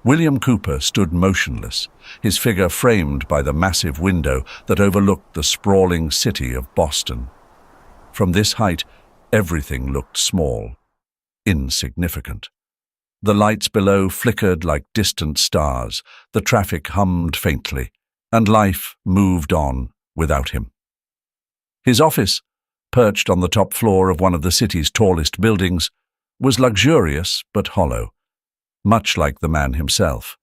William Cooper stood motionless, his figure framed by the massive window that overlooked the sprawling city of Boston. From this height, everything looked small, insignificant. The lights below flickered like distant stars, the traffic hummed faintly, and life moved on without him. His office, perched on the top floor of one of the city's tallest buildings, was luxurious but hollow, much like the man himself.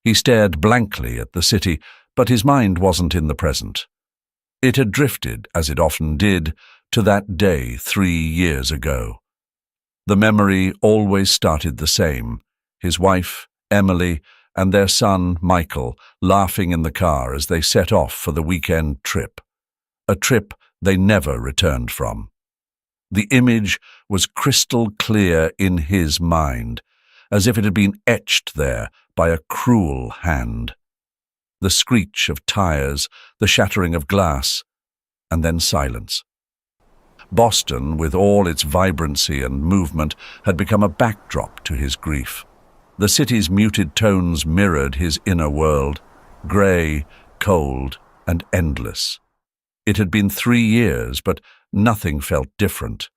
He stared blankly at the city, but his mind wasn't in the present. It had drifted, as it often did, to that day 3 years ago. The memory always started the same: his wife, Emily, and their son, Michael, laughing in the car as they set off for the weekend trip. A trip they never returned from. The image was crystal clear in his mind, as if it had been etched there by a cruel hand. The screech of tires, the shattering of glass, and then silence. Boston, with all its vibrancy and movement, had become a backdrop to his grief. The city's muted tones mirrored his inner world, grey, cold, and endless. It had been 3 years, but nothing felt different.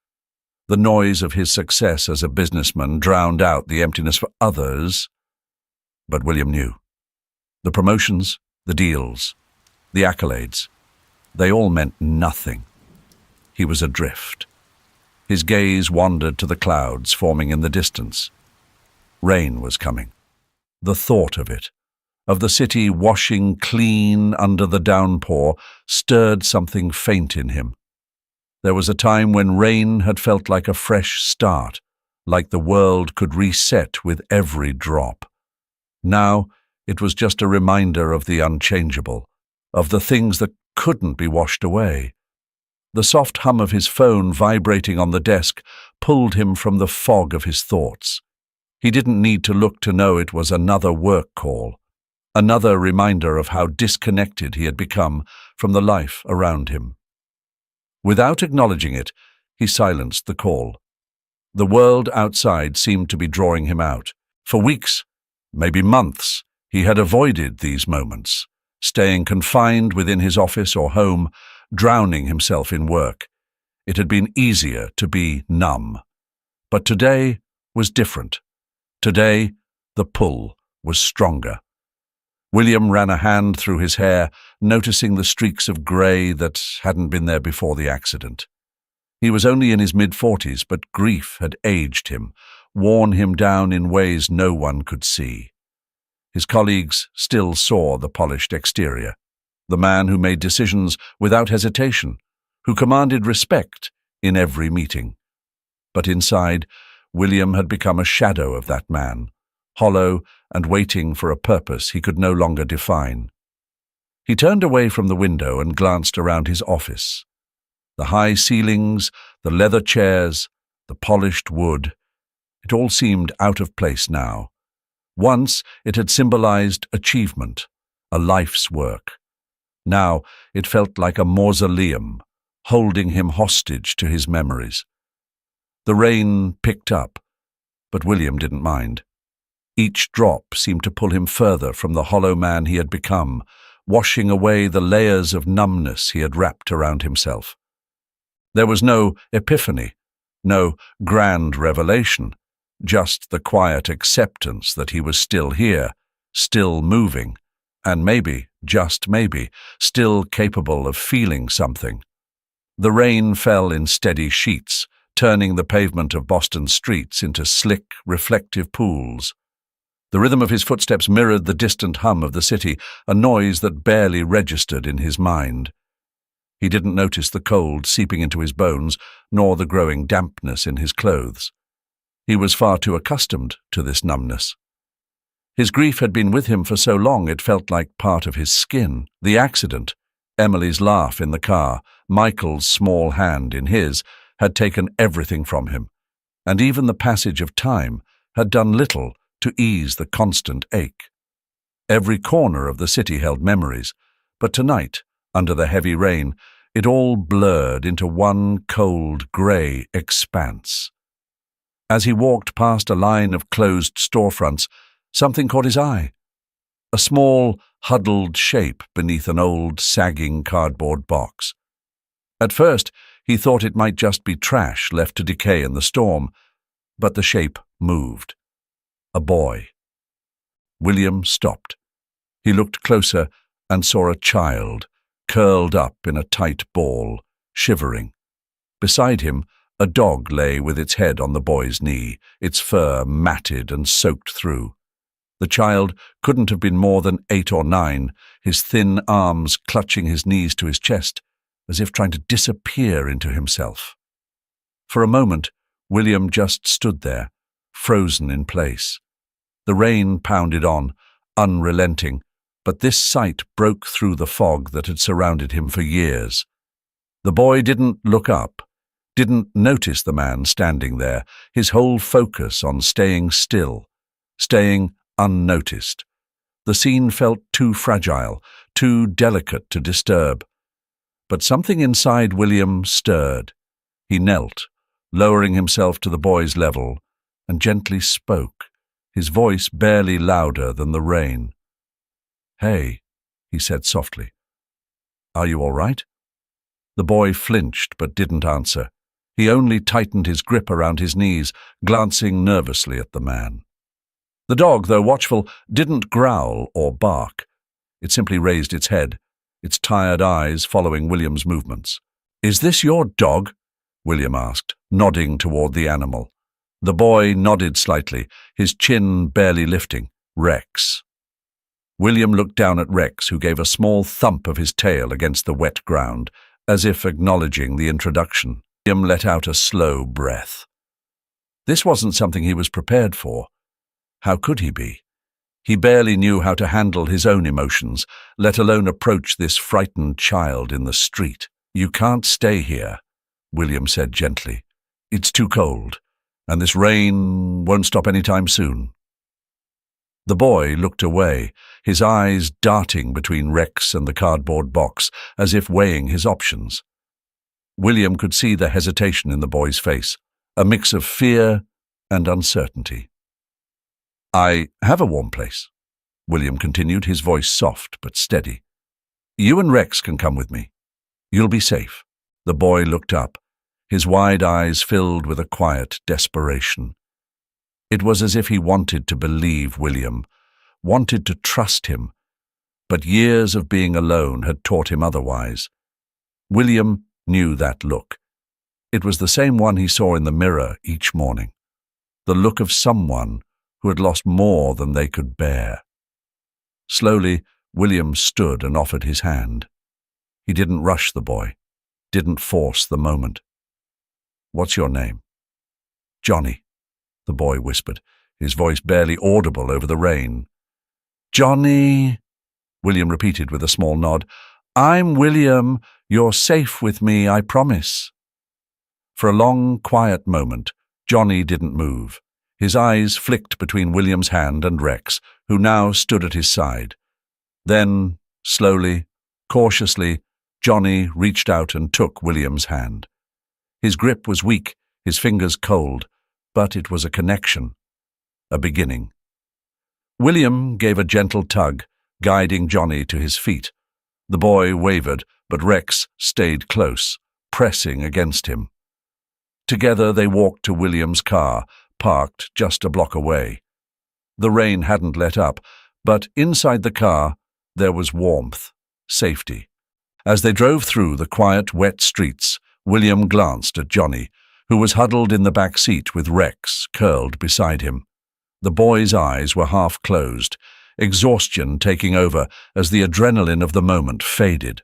The noise of his success as a businessman drowned out the emptiness for others. But William knew. The promotions, the deals, the accolades, they all meant nothing. He was adrift. His gaze wandered to the clouds forming in the distance. Rain was coming. The thought of it, of the city washing clean under the downpour, stirred something faint in him. There was a time when rain had felt like a fresh start, like the world could reset with every drop. Now it was just a reminder of the unchangeable, of the things that couldn't be washed away. The soft hum of his phone vibrating on the desk pulled him from the fog of his thoughts. He didn't need to look to know it was another work call, another reminder of how disconnected he had become from the life around him. Without acknowledging it, he silenced the call. The world outside seemed to be drawing him out. For weeks, maybe months, he had avoided these moments, staying confined within his office or home, drowning himself in work. It had been easier to be numb. But today was different. Today, the pull was stronger. William ran a hand through his hair, noticing the streaks of grey that hadn't been there before the accident. He was only in his mid-40s, but grief had aged him, worn him down in ways no one could see. His colleagues still saw the polished exterior, the man who made decisions without hesitation, who commanded respect in every meeting. But inside, William had become a shadow of that man, hollow and waiting for a purpose he could no longer define. He turned away from the window and glanced around his office. The high ceilings, the leather chairs, the polished wood, it all seemed out of place now. Once it had symbolized achievement, a life's work. Now it felt like a mausoleum, holding him hostage to his memories. The rain picked up, but William didn't mind. Each drop seemed to pull him further from the hollow man he had become, washing away the layers of numbness he had wrapped around himself. There was no epiphany, no grand revelation, just the quiet acceptance that he was still here, still moving, and maybe, just maybe, still capable of feeling something. The rain fell in steady sheets, turning the pavement of Boston streets into slick, reflective pools. The rhythm of his footsteps mirrored the distant hum of the city, a noise that barely registered in his mind. He didn't notice the cold seeping into his bones, nor the growing dampness in his clothes. He was far too accustomed to this numbness. His grief had been with him for so long it felt like part of his skin. The accident, Emily's laugh in the car, Michael's small hand in his, had taken everything from him, and even the passage of time had done little to ease the constant ache. Every corner of the city held memories, but tonight, under the heavy rain, it all blurred into one cold, grey expanse. As he walked past a line of closed storefronts, Something caught his eye. A small, huddled shape beneath an old, sagging cardboard box. At first, he thought it might just be trash left to decay in the storm, but the shape moved. A boy. William stopped. He looked closer and saw a child, curled up in a tight ball, shivering. Beside him, a dog lay with its head on the boy's knee, its fur matted and soaked through. The child couldn't have been more than 8 or 9, his thin arms clutching his knees to his chest, as if trying to disappear into himself. For a moment, William just stood there, frozen in place. The rain pounded on, unrelenting, but this sight broke through the fog that had surrounded him for years. The boy didn't look up, didn't notice the man standing there, his whole focus on staying still, staying unnoticed. The scene felt too fragile, too delicate to disturb. But something inside William stirred. He knelt, lowering himself to the boy's level, and gently spoke, his voice barely louder than the rain. "Hey," he said softly. "Are you all right?" The boy flinched but didn't answer. He only tightened his grip around his knees, glancing nervously at the man. The dog, though watchful, didn't growl or bark. It simply raised its head, its tired eyes following William's movements. "Is this your dog?" William asked, nodding toward the animal. The boy nodded slightly, his chin barely lifting. "Rex." William looked down at Rex, who gave a small thump of his tail against the wet ground, as if acknowledging the introduction. William let out a slow breath. This wasn't something he was prepared for. How could he be? He barely knew how to handle his own emotions, let alone approach this frightened child in the street. "You can't stay here," William said gently. "It's too cold, and this rain won't stop any time soon." The boy looked away, his eyes darting between Rex and the cardboard box, as if weighing his options. William could see the hesitation in the boy's face, a mix of fear and uncertainty. "I have a warm place," William continued, his voice soft but steady. "You and Rex can come with me. You'll be safe." The boy looked up, his wide eyes filled with a quiet desperation. It was as if he wanted to believe William, wanted to trust him, but years of being alone had taught him otherwise. William knew that look. It was the same one he saw in the mirror each morning, the look of someone who had lost more than they could bear. Slowly, William stood and offered his hand. He didn't rush the boy, didn't force the moment. "What's your name?" "Johnny," the boy whispered, his voice barely audible over the rain. "Johnny," William repeated with a small nod. "I'm William. You're safe with me, I promise." For a long, quiet moment, Johnny didn't move. His eyes flicked between William's hand and Rex, who now stood at his side. Then, slowly, cautiously, Johnny reached out and took William's hand. His grip was weak, his fingers cold, but it was a connection, a beginning. William gave a gentle tug, guiding Johnny to his feet. The boy wavered, but Rex stayed close, pressing against him. Together they walked to William's car, parked just a block away. The rain hadn't let up, but inside the car there was warmth, safety. As they drove through the quiet, wet streets, William glanced at Johnny, who was huddled in the back seat with Rex curled beside him. The boy's eyes were half closed, exhaustion taking over as the adrenaline of the moment faded.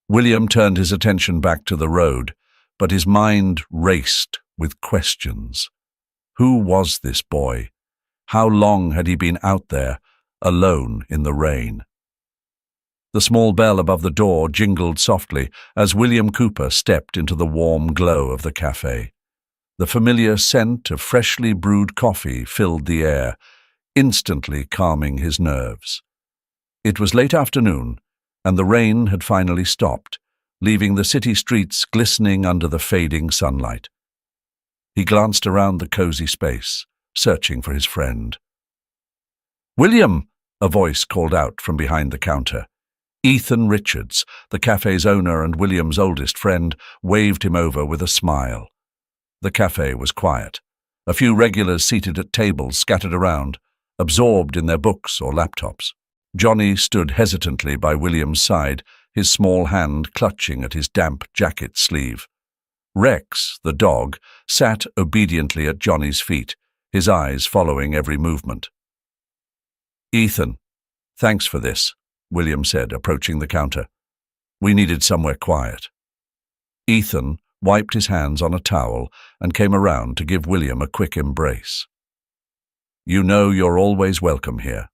William turned his attention back to the road, but his mind raced with questions. Who was this boy? How long had he been out there, alone in the rain? The small bell above the door jingled softly as William Cooper stepped into the warm glow of the cafe. The familiar scent of freshly brewed coffee filled the air, instantly calming his nerves. It was late afternoon, and the rain had finally stopped, leaving the city streets glistening under the fading sunlight. He glanced around the cozy space, searching for his friend. "William!" a voice called out from behind the counter. Ethan Richards, the cafe's owner and William's oldest friend, waved him over with a smile. The cafe was quiet. A few regulars seated at tables scattered around, absorbed in their books or laptops. Johnny stood hesitantly by William's side, his small hand clutching at his damp jacket sleeve. Rex, the dog, sat obediently at Johnny's feet, his eyes following every movement. "Ethan, thanks for this," William said, approaching the counter. "We needed somewhere quiet." Ethan wiped his hands on a towel and came around to give William a quick embrace. "You know you're always welcome here."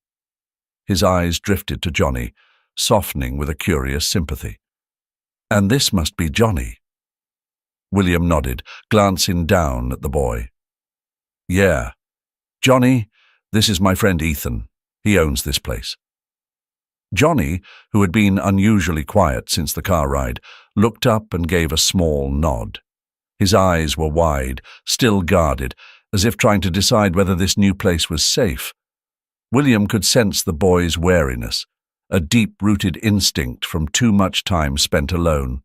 His eyes drifted to Johnny, softening with a curious sympathy. "And this must be Johnny." William nodded, glancing down at the boy. "Yeah. Johnny, this is my friend Ethan. He owns this place." Johnny, who had been unusually quiet since the car ride, looked up and gave a small nod. His eyes were wide, still guarded, as if trying to decide whether this new place was safe. William could sense the boy's wariness, a deep-rooted instinct from too much time spent alone.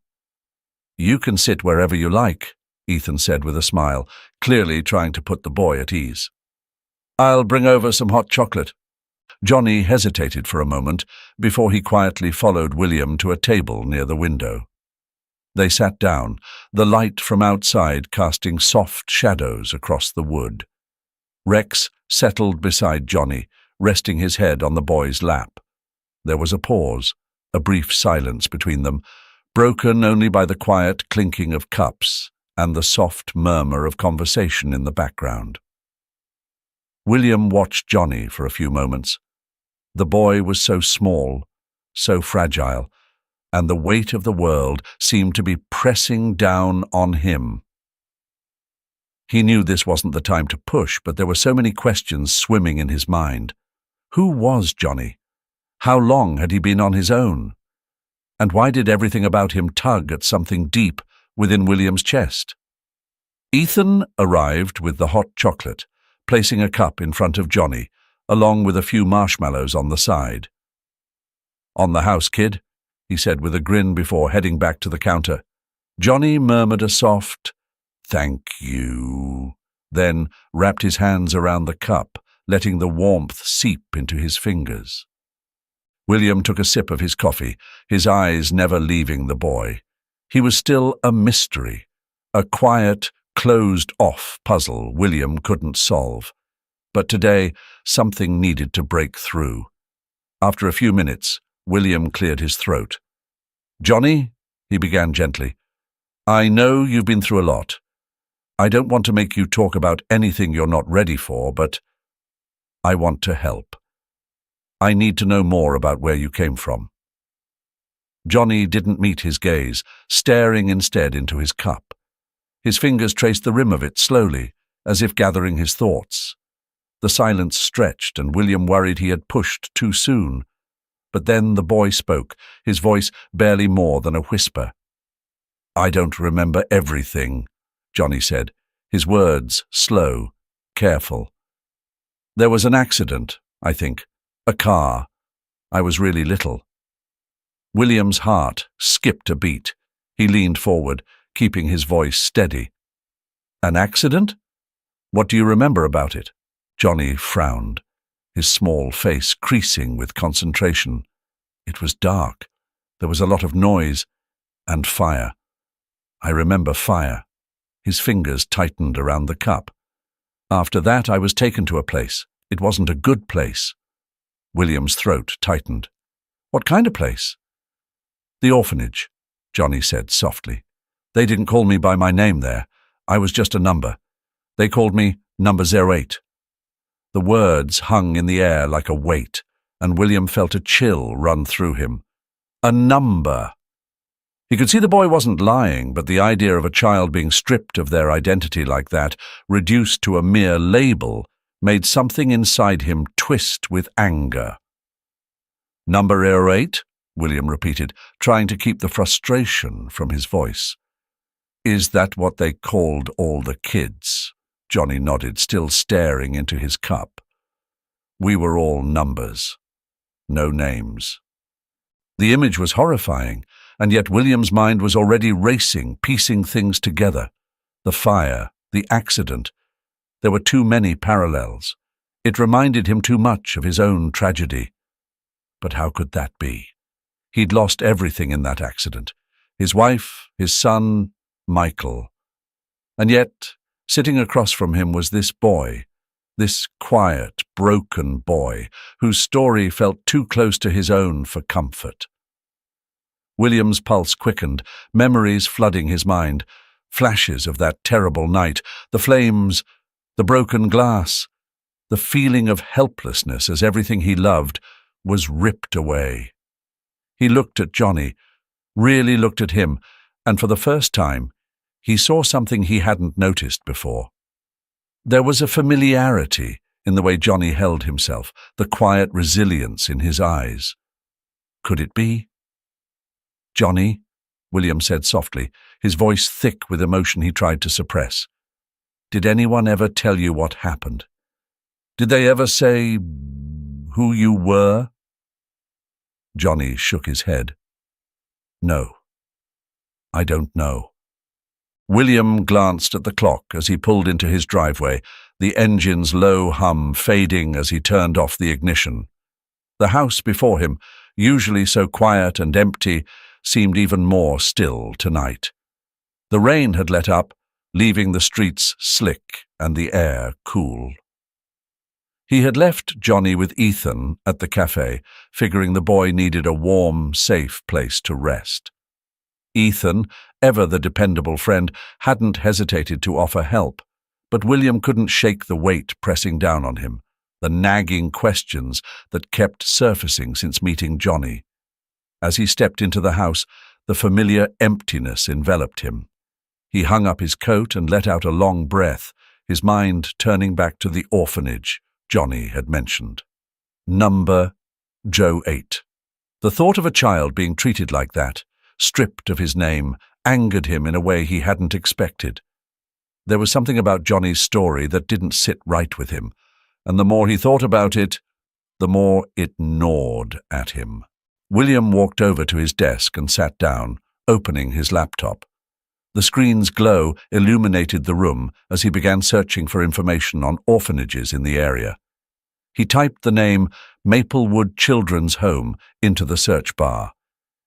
"You can sit wherever you like," Ethan said with a smile, clearly trying to put the boy at ease. "I'll bring over some hot chocolate." Johnny hesitated for a moment before he quietly followed William to a table near the window. They sat down, the light from outside casting soft shadows across the wood. Rex settled beside Johnny, resting his head on the boy's lap. There was a pause, a brief silence between them, broken only by the quiet clinking of cups and the soft murmur of conversation in the background. William watched Johnny for a few moments. The boy was so small, so fragile, and the weight of the world seemed to be pressing down on him. He knew this wasn't the time to push, but there were so many questions swimming in his mind. Who was Johnny? How long had he been on his own? And why did everything about him tug at something deep within William's chest? Ethan arrived with the hot chocolate, placing a cup in front of Johnny, along with a few marshmallows on the side. "On the house, kid," he said with a grin before heading back to the counter. Johnny murmured a soft, "Thank you," then wrapped his hands around the cup, letting the warmth seep into his fingers. William took a sip of his coffee, his eyes never leaving the boy. He was still a mystery, a quiet, closed-off puzzle William couldn't solve. But today, something needed to break through. After a few minutes, William cleared his throat. "Johnny," he began gently, "I know you've been through a lot. I don't want to make you talk about anything you're not ready for, but I want to help. I need to know more about where you came from." Johnny didn't meet his gaze, staring instead into his cup. His fingers traced the rim of it slowly, as if gathering his thoughts. The silence stretched, and William worried he had pushed too soon. But then the boy spoke, his voice barely more than a whisper. "I don't remember everything," Johnny said, his words slow, careful. "There was an accident, I think. A car. I was really little." William's heart skipped a beat. He leaned forward, keeping his voice steady. "An accident? What do you remember about it?" Johnny frowned, his small face creasing with concentration. It was dark. There was a lot of noise and fire. "I remember fire." His fingers tightened around the cup. "After that, I was taken to a place. It wasn't a good place." William's throat tightened. "What kind of place?" "The orphanage," Johnny said softly. "They didn't call me by my name there. I was just a number. They called me number 08. The words hung in the air like a weight, and William felt a chill run through him. A number! He could see the boy wasn't lying, but the idea of a child being stripped of their identity like that, reduced to a mere label, made something inside him twist with anger. "Number 08?" William repeated, trying to keep the frustration from his voice. "Is that what they called all the kids?" Johnny nodded, still staring into his cup. We were all numbers, no names. The image was horrifying, and yet William's mind was already racing, piecing things together. The fire, the accident. There were too many parallels. It reminded him too much of his own tragedy. But how could that be? He'd lost everything in that accident. His wife, his son, Michael. And yet, sitting across from him was this boy, this quiet, broken boy, whose story felt too close to his own for comfort. William's pulse quickened, memories flooding his mind, flashes of that terrible night, the flames, the broken glass, the feeling of helplessness as everything he loved was ripped away. He looked at Johnny, really looked at him, and for the first time, he saw something he hadn't noticed before. There was a familiarity in the way Johnny held himself, the quiet resilience in his eyes. Could it be? "Johnny," William said softly, his voice thick with emotion he tried to suppress. "Did anyone ever tell you what happened? Did they ever say who you were?" Johnny shook his head. "No, I don't know." William glanced at the clock as he pulled into his driveway, the engine's low hum fading as he turned off the ignition. The house before him, usually so quiet and empty, seemed even more still tonight. The rain had let up, leaving the streets slick and the air cool. He had left Johnny with Ethan at the cafe, figuring the boy needed a warm, safe place to rest. Ethan, ever the dependable friend, hadn't hesitated to offer help, but William couldn't shake the weight pressing down on him, the nagging questions that kept surfacing since meeting Johnny. As he stepped into the house, the familiar emptiness enveloped him. He hung up his coat and let out a long breath, his mind turning back to the orphanage Johnny had mentioned. Number Joe 8. The thought of a child being treated like that, stripped of his name, angered him in a way he hadn't expected. There was something about Johnny's story that didn't sit right with him, and the more he thought about it, the more it gnawed at him. William walked over to his desk and sat down, opening his laptop. The screen's glow illuminated the room as he began searching for information on orphanages in the area. He typed the name Maplewood Children's Home into the search bar.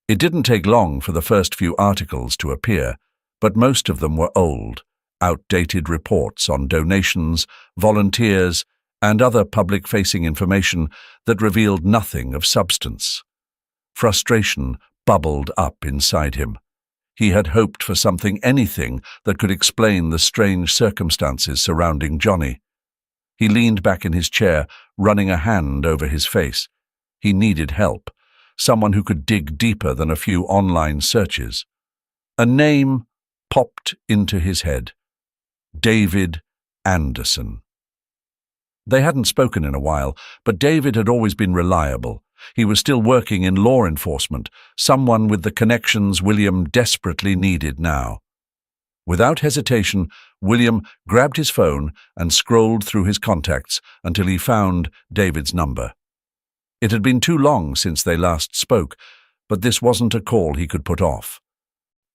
It didn't take long for the first few articles to appear, but most of them were old, outdated reports on donations, volunteers, and other public-facing information that revealed nothing of substance. Frustration bubbled up inside him. He had hoped for anything that could explain the strange circumstances surrounding Johnny. He leaned back in his chair, running a hand over his face. He needed help, someone who could dig deeper than a few online searches. A name popped into his head. David Anderson. They hadn't spoken in a while, but David had always been reliable. He was still working in law enforcement, someone with the connections William desperately needed now. Without hesitation, William grabbed his phone and scrolled through his contacts until he found David's number. It had been too long since they last spoke, but this wasn't a call he could put off.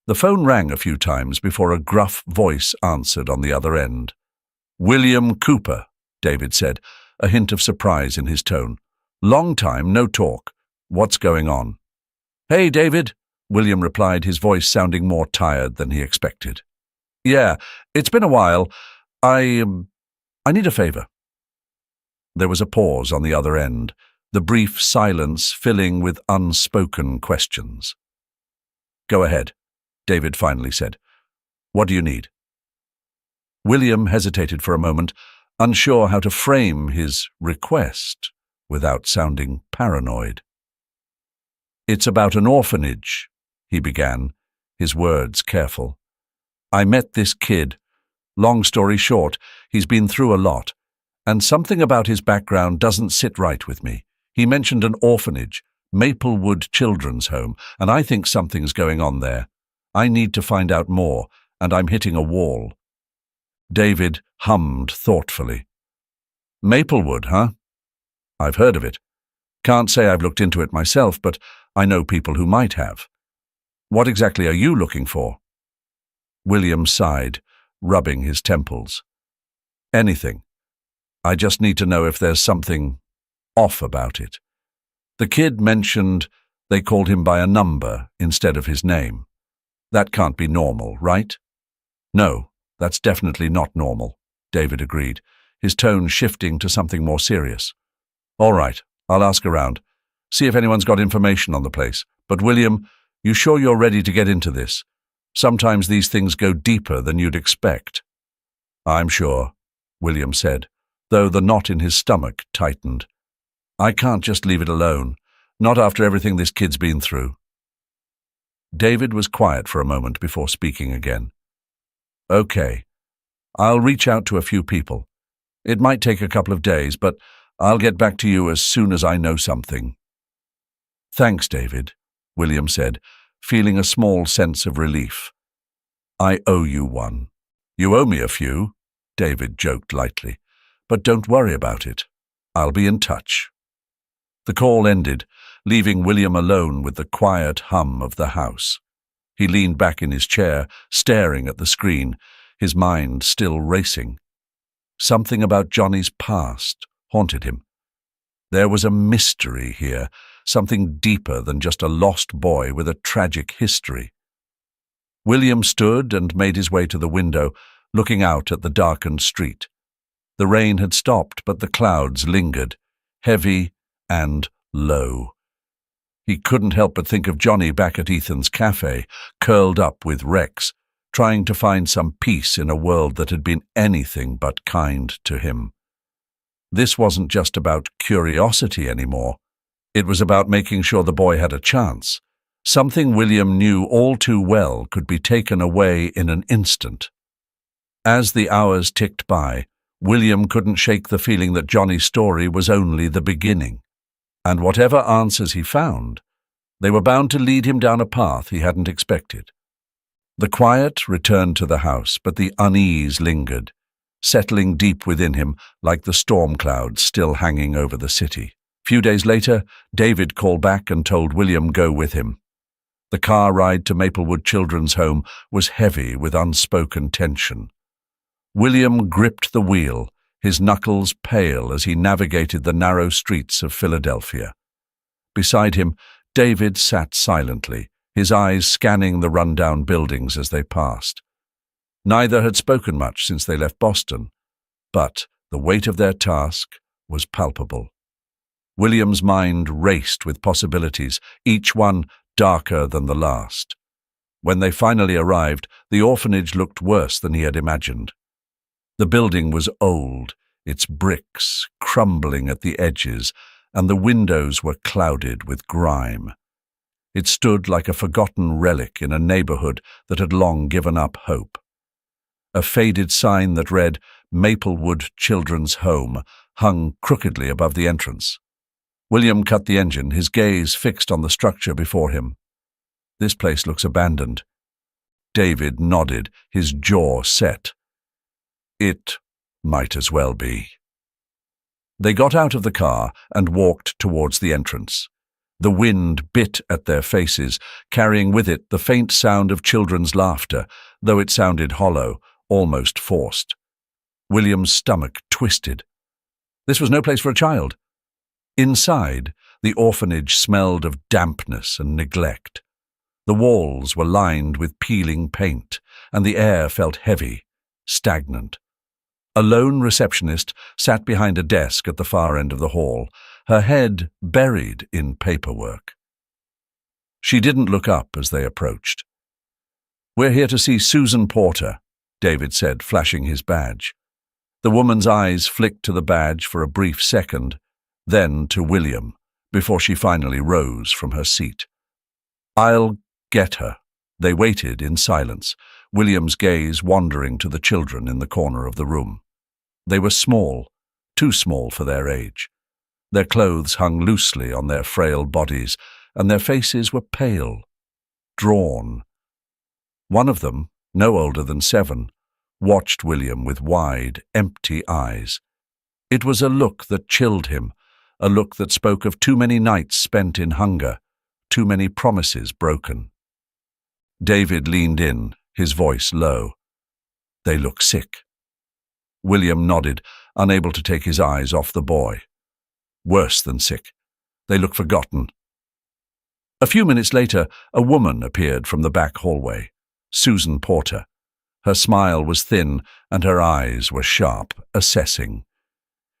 The phone rang a few times before a gruff voice answered on the other end. "William Cooper," David said, a hint of surprise in his tone. "Long time, no talk. What's going on?" "Hey, David," William replied, his voice sounding more tired than he expected. "Yeah, it's been a while. I need a favor." There was a pause on the other end, the brief silence filling with unspoken questions. "Go ahead," David finally said. "What do you need?" William hesitated for a moment, unsure how to frame his request without sounding paranoid. "It's about an orphanage," he began, his words careful. "I met this kid. Long story short, he's been through a lot, and something about his background doesn't sit right with me. He mentioned an orphanage, Maplewood Children's Home, and I think something's going on there. I need to find out more, and I'm hitting a wall." David hummed thoughtfully. "Maplewood, huh? I've heard of it. Can't say I've looked into it myself, but I know people who might have. What exactly are you looking for? William sighed, rubbing his temples. Anything. I just need to know if there's something off about it. The kid mentioned they called him by a number instead of his name. That can't be normal, right? No, that's definitely not normal, David agreed, his tone shifting to something more serious. All right, I'll ask around. See if anyone's got information on the place. But William, you sure you're ready to get into this? Sometimes these things go deeper than you'd expect. I'm sure, William said, though the knot in his stomach tightened. I can't just leave it alone, not after everything this kid's been through. David was quiet for a moment before speaking again. Okay, I'll reach out to a few people. It might take a couple of days, but I'll get back to you as soon as I know something. Thanks, David, William said, feeling a small sense of relief. I owe you one. You owe me a few, David joked lightly, but don't worry about it. I'll be in touch. The call ended, leaving William alone with the quiet hum of the house. He leaned back in his chair, staring at the screen, his mind still racing. Something about Johnny's past haunted him. There was a mystery here, something deeper than just a lost boy with a tragic history. William stood and made his way to the window, looking out at the darkened street. The rain had stopped, but the clouds lingered, heavy and low. He couldn't help but think of Johnny back at Ethan's cafe, curled up with Rex, trying to find some peace in a world that had been anything but kind to him. This wasn't just about curiosity anymore. It was about making sure the boy had a chance. Something William knew all too well could be taken away in an instant. As the hours ticked by, William couldn't shake the feeling that Johnny's story was only the beginning. And whatever answers he found, they were bound to lead him down a path he hadn't expected. The quiet returned to the house, but the unease lingered, settling deep within him like the storm clouds still hanging over the city. Few days later, David called back and told William go with him. The car ride to Maplewood Children's Home was heavy with unspoken tension. William gripped the wheel, his knuckles pale as he navigated the narrow streets of Philadelphia. Beside him, David sat silently, his eyes scanning the rundown buildings as they passed. Neither had spoken much since they left Boston, but the weight of their task was palpable. William's mind raced with possibilities, each one darker than the last. When they finally arrived, the orphanage looked worse than he had imagined. The building was old, its bricks crumbling at the edges, and the windows were clouded with grime. It stood like a forgotten relic in a neighborhood that had long given up hope. A faded sign that read, Maplewood Children's Home, hung crookedly above the entrance. William cut the engine, his gaze fixed on the structure before him. This place looks abandoned. David nodded, his jaw set. It might as well be. They got out of the car and walked towards the entrance. The wind bit at their faces, carrying with it the faint sound of children's laughter, though it sounded hollow, almost forced. William's stomach twisted. This was no place for a child. Inside, the orphanage smelled of dampness and neglect. The walls were lined with peeling paint, and the air felt heavy, stagnant. A lone receptionist sat behind a desk at the far end of the hall, her head buried in paperwork. She didn't look up as they approached. "We're here to see Susan Porter," David said, flashing his badge. The woman's eyes flicked to the badge for a brief second, then to William, before she finally rose from her seat. "I'll get her." They waited in silence, William's gaze wandering to the children in the corner of the room. They were small, too small for their age. Their clothes hung loosely on their frail bodies, and their faces were pale, drawn. One of them, no older than 7, watched William with wide, empty eyes. It was a look that chilled him, a look that spoke of too many nights spent in hunger, too many promises broken. David leaned in, his voice low. "They look sick." William nodded, unable to take his eyes off the boy. "Worse than sick. They look forgotten." A few minutes later, a woman appeared from the back hallway, Susan Porter. Her smile was thin and her eyes were sharp, assessing.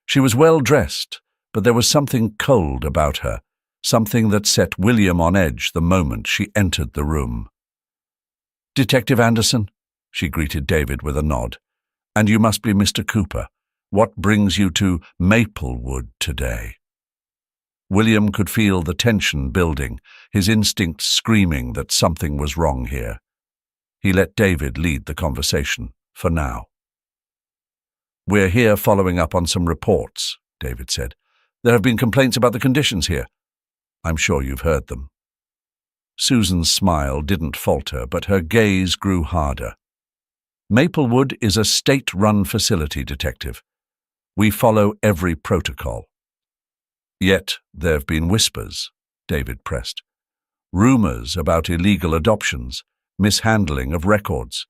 She was well dressed, but there was something cold about her, something that set William on edge the moment she entered the room. "Detective Anderson," she greeted David with a nod. "And you must be Mr. Cooper. What brings you to Maplewood today?" William could feel the tension building, his instincts screaming that something was wrong here. He let David lead the conversation, for now. "We're here following up on some reports," David said. "There have been complaints about the conditions here. I'm sure you've heard them." Susan's smile didn't falter, but her gaze grew harder. "Maplewood is a state-run facility, Detective. We follow every protocol." "Yet there've been whispers," David pressed. "Rumors about illegal adoptions, mishandling of records.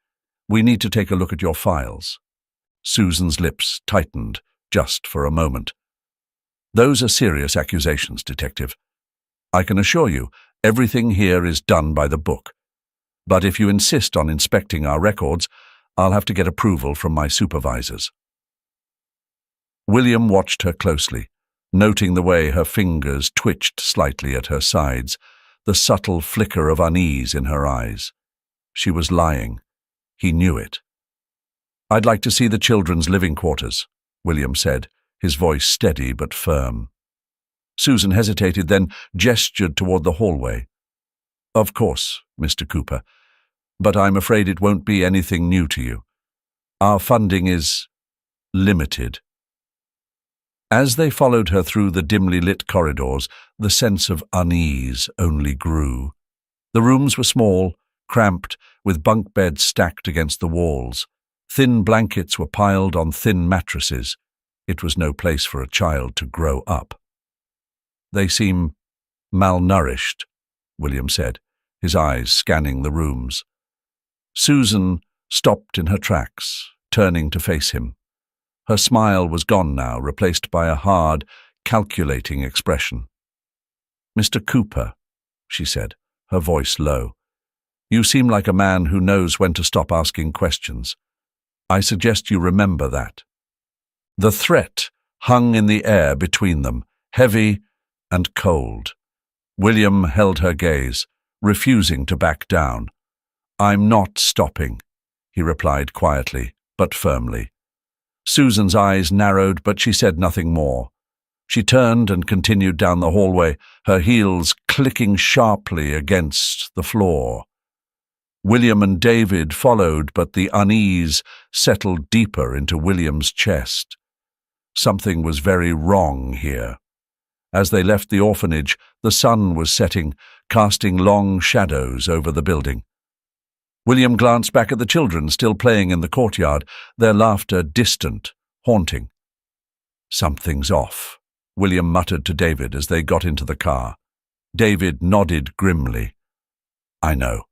We need to take a look at your files." Susan's lips tightened, just for a moment. "Those are serious accusations, Detective. I can assure you, everything here is done by the book. But if you insist on inspecting our records, I'll have to get approval from my supervisors." William watched her closely, noting the way her fingers twitched slightly at her sides, the subtle flicker of unease in her eyes. She was lying. He knew it. "I'd like to see the children's living quarters," William said, his voice steady but firm. Susan hesitated, then gestured toward the hallway. "Of course, Mr. Cooper, but I'm afraid it won't be anything new to you. Our funding is limited." As they followed her through the dimly lit corridors, the sense of unease only grew. The rooms were small, cramped, with bunk beds stacked against the walls. Thin blankets were piled on thin mattresses. It was no place for a child to grow up. "They seem malnourished," William said, his eyes scanning the rooms. Susan stopped in her tracks, turning to face him. Her smile was gone now, replaced by a hard, calculating expression. "Mr. Cooper," she said, her voice low, "you seem like a man who knows when to stop asking questions. I suggest you remember that." The threat hung in the air between them, heavy and cold. William held her gaze, refusing to back down. "I'm not stopping," he replied quietly, but firmly. Susan's eyes narrowed, but she said nothing more. She turned and continued down the hallway, her heels clicking sharply against the floor. William and David followed, but the unease settled deeper into William's chest. Something was very wrong here. As they left the orphanage, the sun was setting, casting long shadows over the building. William glanced back at the children still playing in the courtyard, their laughter distant, haunting. "Something's off," William muttered to David as they got into the car. David nodded grimly. "I know.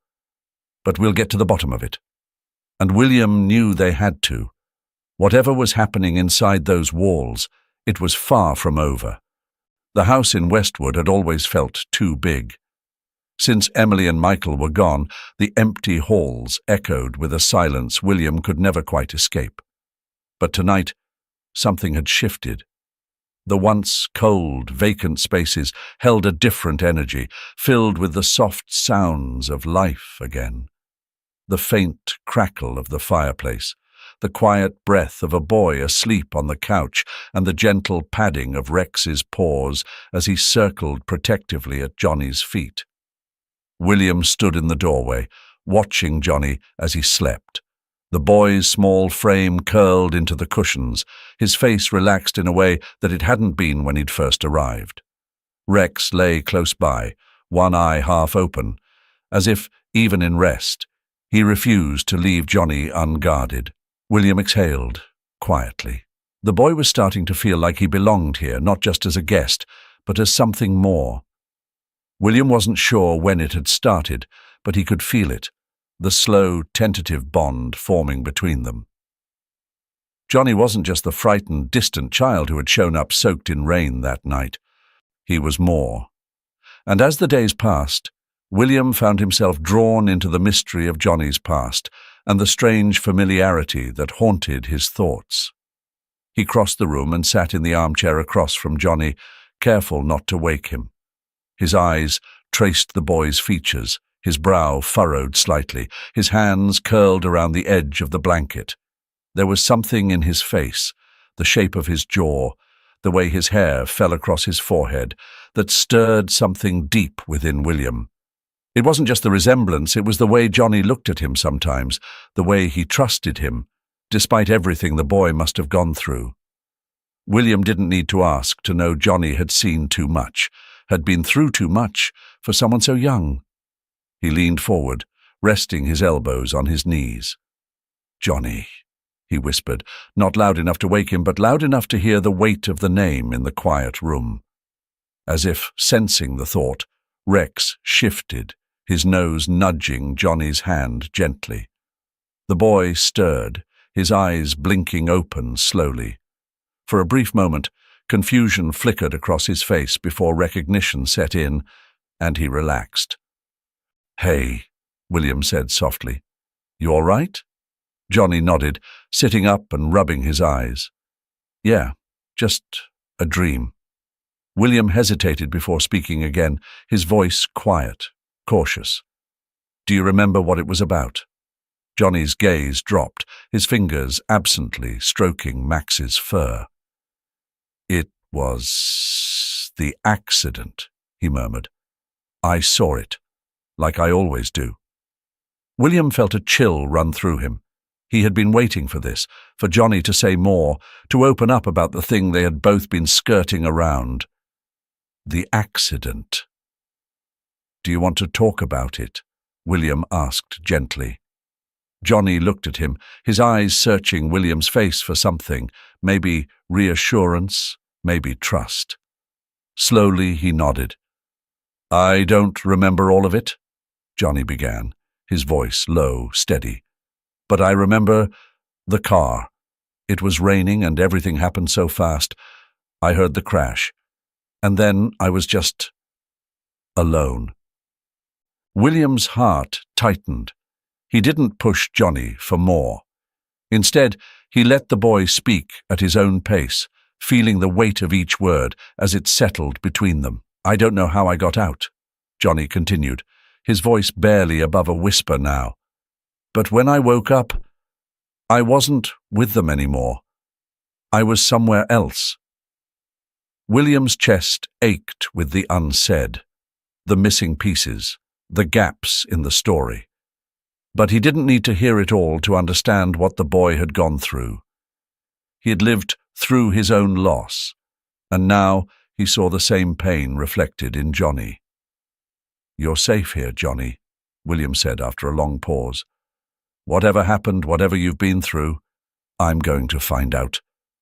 But we'll get to the bottom of it." And William knew they had to. Whatever was happening inside those walls, it was far from over. The house in Westwood had always felt too big. Since Emily and Michael were gone, the empty halls echoed with a silence William could never quite escape. But tonight, something had shifted. The once cold, vacant spaces held a different energy, filled with the soft sounds of life again. The faint crackle of the fireplace, the quiet breath of a boy asleep on the couch, and the gentle padding of Rex's paws as he circled protectively at Johnny's feet. William stood in the doorway, watching Johnny as he slept. The boy's small frame curled into the cushions, his face relaxed in a way that it hadn't been when he'd first arrived. Rex lay close by, one eye half open, as if, even in rest, he refused to leave Johnny unguarded. William exhaled, quietly. The boy was starting to feel like he belonged here, not just as a guest, but as something more. William wasn't sure when it had started, but he could feel it, the slow, tentative bond forming between them. Johnny wasn't just the frightened, distant child who had shown up soaked in rain that night. He was more. And as the days passed, William found himself drawn into the mystery of Johnny's past and the strange familiarity that haunted his thoughts. He crossed the room and sat in the armchair across from Johnny, careful not to wake him. His eyes traced the boy's features, his brow furrowed slightly, his hands curled around the edge of the blanket. There was something in his face, the shape of his jaw, the way his hair fell across his forehead, that stirred something deep within William. It wasn't just the resemblance, it was the way Johnny looked at him sometimes, the way he trusted him, despite everything the boy must have gone through. William didn't need to ask to know Johnny had seen too much, had been through too much for someone so young. He leaned forward, resting his elbows on his knees. "Johnny," he whispered, not loud enough to wake him, but loud enough to hear the weight of the name in the quiet room. As if sensing the thought, Rex shifted, his nose nudging Johnny's hand gently. The boy stirred, his eyes blinking open slowly. For a brief moment, confusion flickered across his face before recognition set in, and he relaxed. "Hey," William said softly. "You all right?" Johnny nodded, sitting up and rubbing his eyes. "Yeah, just a dream." William hesitated before speaking again, his voice quiet, cautious. "Do you remember what it was about?" Johnny's gaze dropped, his fingers absently stroking Max's fur. "It was the accident," he murmured. "I saw it, like I always do." William felt a chill run through him. He had been waiting for this, for Johnny to say more, to open up about the thing they had both been skirting around. The accident. "Do you want to talk about it?" William asked gently. Johnny looked at him, his eyes searching William's face for something, maybe reassurance, maybe trust. Slowly he nodded. "I don't remember all of it," Johnny began, his voice low, steady. "But I remember the car. It was raining and everything happened so fast. I heard the crash. And then I was just alone." William's heart tightened. He didn't push Johnny for more. Instead, he let the boy speak at his own pace, feeling the weight of each word as it settled between them. "I don't know how I got out," Johnny continued, his voice barely above a whisper now. "But when I woke up, I wasn't with them anymore. I was somewhere else." William's chest ached with the unsaid, the missing pieces, the gaps in the story. But he didn't need to hear it all to understand what the boy had gone through. He had lived through his own loss, and now he saw the same pain reflected in Johnny. "You're safe here, Johnny," William said after a long pause. "Whatever happened, whatever you've been through, I'm going to find out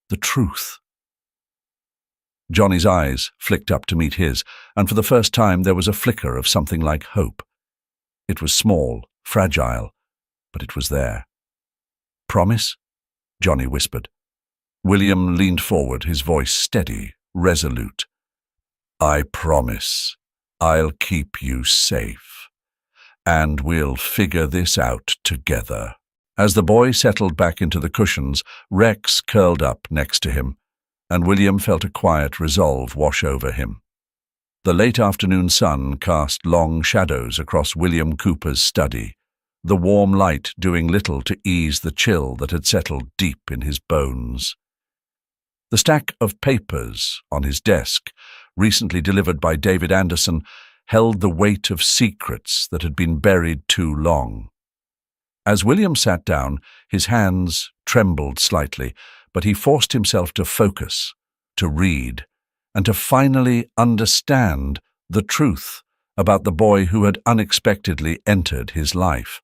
the truth." Johnny's eyes flicked up to meet his, and for the first time there was a flicker of something like hope. It was small, fragile, but it was there. "Promise?" Johnny whispered. William leaned forward, his voice steady, resolute. "I promise. I'll keep you safe. And we'll figure this out together." As the boy settled back into the cushions, Rex curled up next to him, and William felt a quiet resolve wash over him. The late afternoon sun cast long shadows across William Cooper's study, the warm light doing little to ease the chill that had settled deep in his bones. The stack of papers on his desk, recently delivered by David Anderson, held the weight of secrets that had been buried too long. As William sat down, his hands trembled slightly, but he forced himself to focus, to read, and to finally understand the truth about the boy who had unexpectedly entered his life.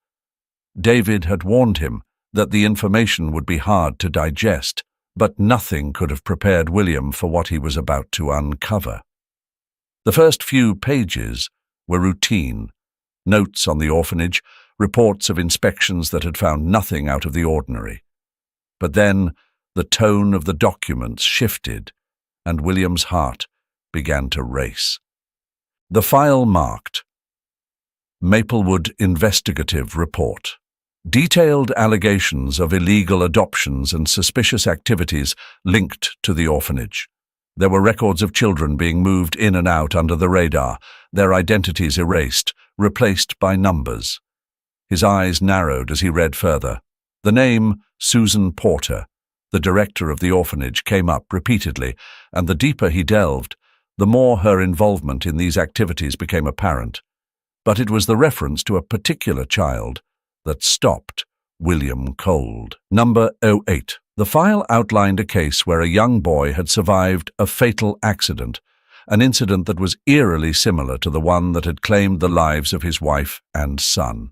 David had warned him that the information would be hard to digest, but nothing could have prepared William for what he was about to uncover. The first few pages were routine, notes on the orphanage, reports of inspections that had found nothing out of the ordinary. But then the tone of the documents shifted, and William's heart began to race. The file marked Maplewood Investigative Report. Detailed allegations of illegal adoptions and suspicious activities linked to the orphanage. There were records of children being moved in and out under the radar, their identities erased, replaced by numbers. His eyes narrowed as he read further. The name Susan Porter, the director of the orphanage, came up repeatedly, and the deeper he delved, the more her involvement in these activities became apparent. But it was the reference to a particular child that stopped William cold. Number 08. The file outlined a case where a young boy had survived a fatal accident, an incident that was eerily similar to the one that had claimed the lives of his wife and son.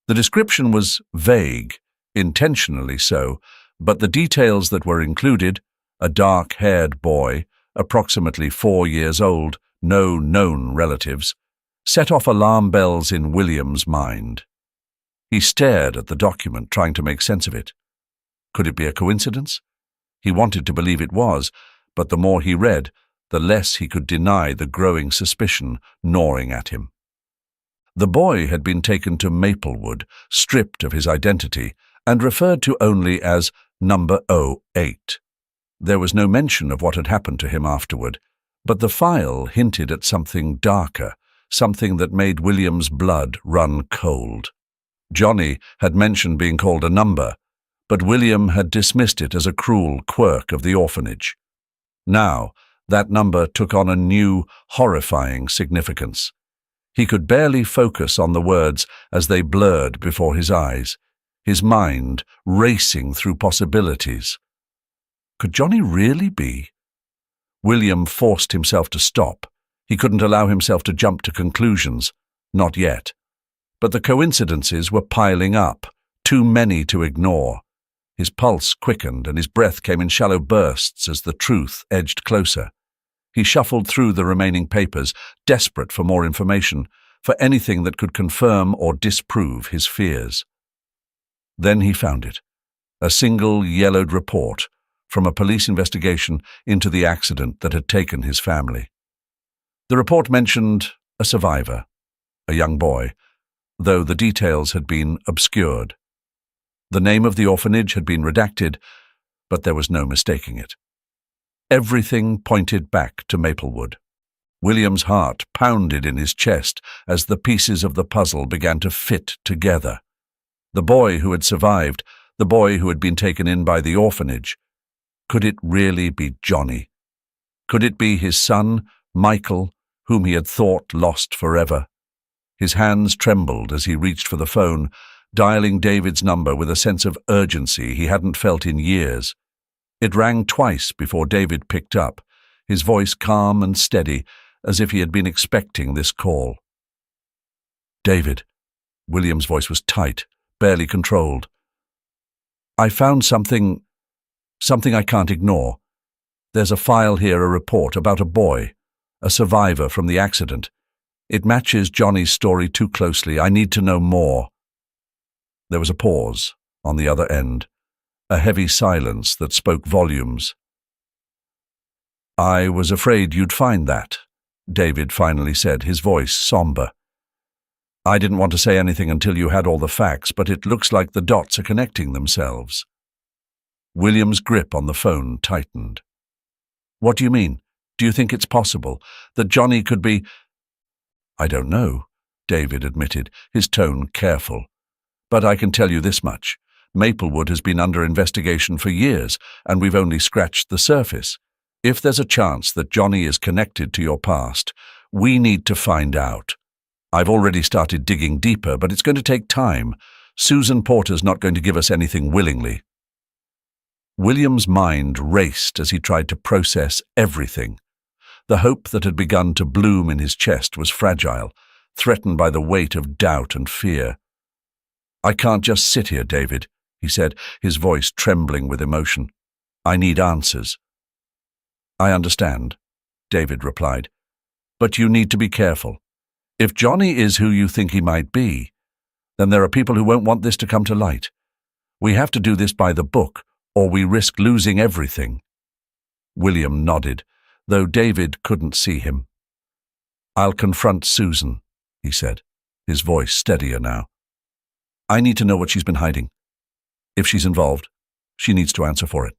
The description was vague, intentionally so, but the details that were included, a dark-haired boy, approximately 4 years old, no known relatives, set off alarm bells in William's mind. He stared at the document, trying to make sense of it. Could it be a coincidence? He wanted to believe it was, but the more he read, the less he could deny the growing suspicion gnawing at him. The boy had been taken to Maplewood, stripped of his identity, and referred to only as Number 08. There was no mention of what had happened to him afterward, but the file hinted at something darker, something that made William's blood run cold. Johnny had mentioned being called a number, but William had dismissed it as a cruel quirk of the orphanage. Now, that number took on a new, horrifying significance. He could barely focus on the words as they blurred before his eyes, his mind racing through possibilities. Could Johnny really be? William forced himself to stop. He couldn't allow himself to jump to conclusions. Not yet. But the coincidences were piling up, too many to ignore. His pulse quickened and his breath came in shallow bursts as the truth edged closer. He shuffled through the remaining papers, desperate for more information, for anything that could confirm or disprove his fears. Then he found it, a single yellowed report from a police investigation into the accident that had taken his family. The report mentioned a survivor, a young boy, though the details had been obscured. The name of the orphanage had been redacted, but there was no mistaking it. Everything pointed back to Maplewood. William's heart pounded in his chest as the pieces of the puzzle began to fit together. The boy who had survived, the boy who had been taken in by the orphanage. Could it really be Johnny? Could it be his son, Michael, whom he had thought lost forever? His hands trembled as he reached for the phone, dialing David's number with a sense of urgency he hadn't felt in years. It rang twice before David picked up, his voice calm and steady, as if he had been expecting this call. "David." William's voice was tight, barely controlled. "I found something I can't ignore. There's a file here, a report about a boy, a survivor from the accident. It matches Johnny's story too closely. I need to know more." There was a pause on the other end, a heavy silence that spoke volumes. "I was afraid you'd find that," David finally said, his voice somber. "I didn't want to say anything until you had all the facts, but it looks like the dots are connecting themselves." William's grip on the phone tightened. "What do you mean? Do you think it's possible that Johnny could be—" "I don't know," David admitted, his tone careful. "But I can tell you this much. Maplewood has been under investigation for years, and we've only scratched the surface. If there's a chance that Johnny is connected to your past, we need to find out. I've already started digging deeper, but it's going to take time. Susan Porter's not going to give us anything willingly." William's mind raced as he tried to process everything. The hope that had begun to bloom in his chest was fragile, threatened by the weight of doubt and fear. "I can't just sit here, David," he said, his voice trembling with emotion. I need answers." "I understand," David replied. "But you need to be careful. If Johnny is who you think he might be, then there are people who won't want this to come to light. We have to do this by the book, or we risk losing everything." William nodded, though David couldn't see him. "I'll confront Susan," he said, his voice steadier now. "I need to know what she's been hiding. If she's involved, she needs to answer for it."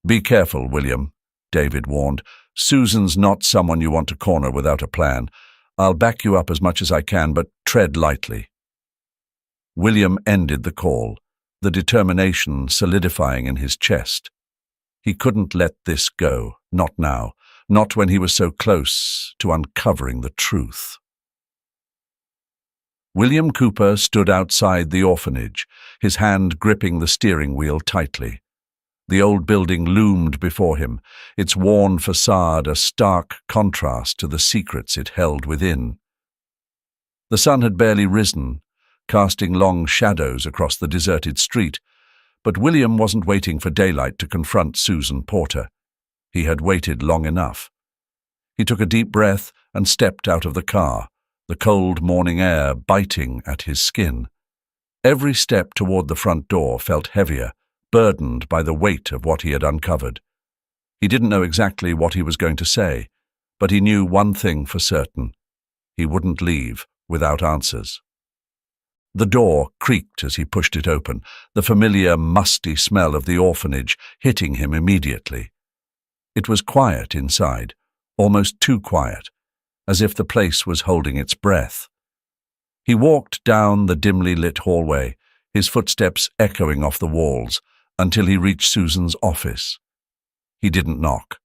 "Be careful, William," David warned. "Susan's not someone you want to corner without a plan. I'll back you up as much as I can, but tread lightly." William ended the call, the determination solidifying in his chest. He couldn't let this go, not now, not when he was so close to uncovering the truth. William Cooper stood outside the orphanage, his hand gripping the steering wheel tightly. The old building loomed before him, its worn facade a stark contrast to the secrets it held within. The sun had barely risen, casting long shadows across the deserted street, but William wasn't waiting for daylight to confront Susan Porter. He had waited long enough. He took a deep breath and stepped out of the car, the cold morning air biting at his skin. Every step toward the front door felt heavier, burdened by the weight of what he had uncovered. He didn't know exactly what he was going to say, but he knew one thing for certain. He wouldn't leave without answers. The door creaked as he pushed it open, the familiar, musty smell of the orphanage hitting him immediately. It was quiet inside, almost too quiet, as if the place was holding its breath. He walked down the dimly lit hallway, his footsteps echoing off the walls, until he reached Susan's office. He didn't knock.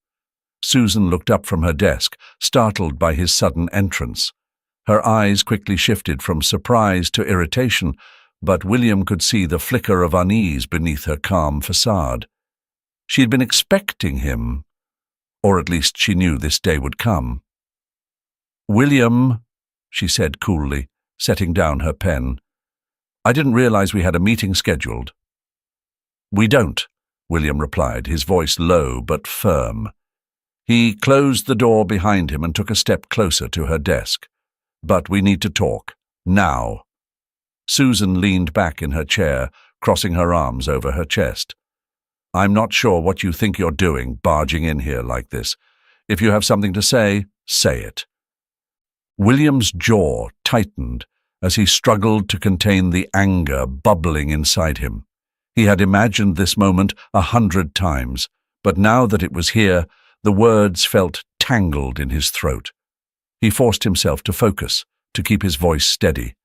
Susan looked up from her desk, startled by his sudden entrance. Her eyes quickly shifted from surprise to irritation, but William could see the flicker of unease beneath her calm facade. She had been expecting him, or at least she knew this day would come. "William," she said coolly, setting down her pen. "I didn't realize we had a meeting scheduled." "We don't," William replied, his voice low but firm. He closed the door behind him and took a step closer to her desk. "But we need to talk. Now." Susan leaned back in her chair, crossing her arms over her chest. "I'm not sure what you think you're doing, barging in here like this. If you have something to say, say it." William's jaw tightened as he struggled to contain the anger bubbling inside him. He had imagined this moment 100 times, but now that it was here, the words felt tangled in his throat. He forced himself to focus, to keep his voice steady.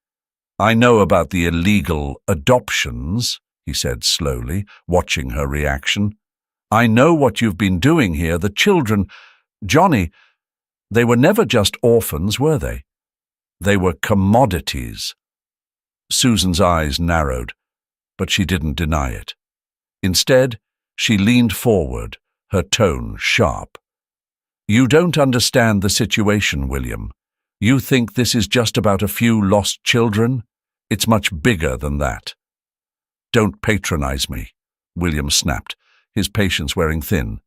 "I know about the illegal adoptions," he said slowly, watching her reaction. "I know what you've been doing here. The children, Johnny, they were never just orphans, were they? They were commodities." Susan's eyes narrowed, but she didn't deny it. Instead, she leaned forward, her tone sharp. "You don't understand the situation, William. You think this is just about a few lost children? It's much bigger than that." "Don't patronize me," William snapped, his patience wearing thin.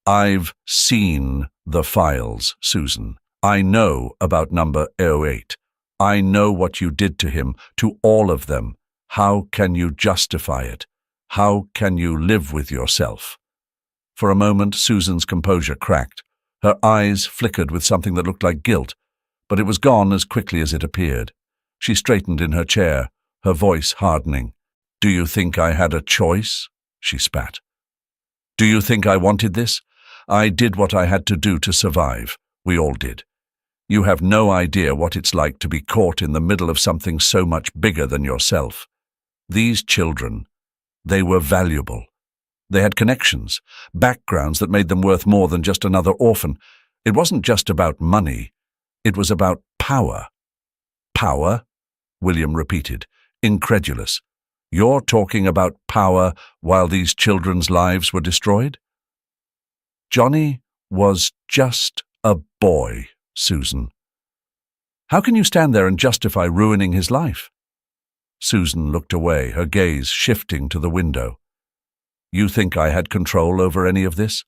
"I've seen the files, Susan. I know about number 08. I know what you did to him, to all of them. How can you justify it? How can you live with yourself?" For a moment, Susan's composure cracked. Her eyes flickered with something that looked like guilt, but it was gone as quickly as it appeared. She straightened in her chair, her voice hardening. "Do you think I had a choice?" she spat. "Do you think I wanted this? I did what I had to do to survive. We all did. You have no idea what it's like to be caught in the middle of something so much bigger than yourself. These children, they were valuable. They had connections, backgrounds that made them worth more than just another orphan. It wasn't just about money. It was about power." "Power?" William repeated, incredulous. "You're talking about power while these children's lives were destroyed?" "Johnny was just a boy, Susan. How can you stand there and justify ruining his life?" Susan looked away, her gaze shifting to the window. You think I had control over any of this?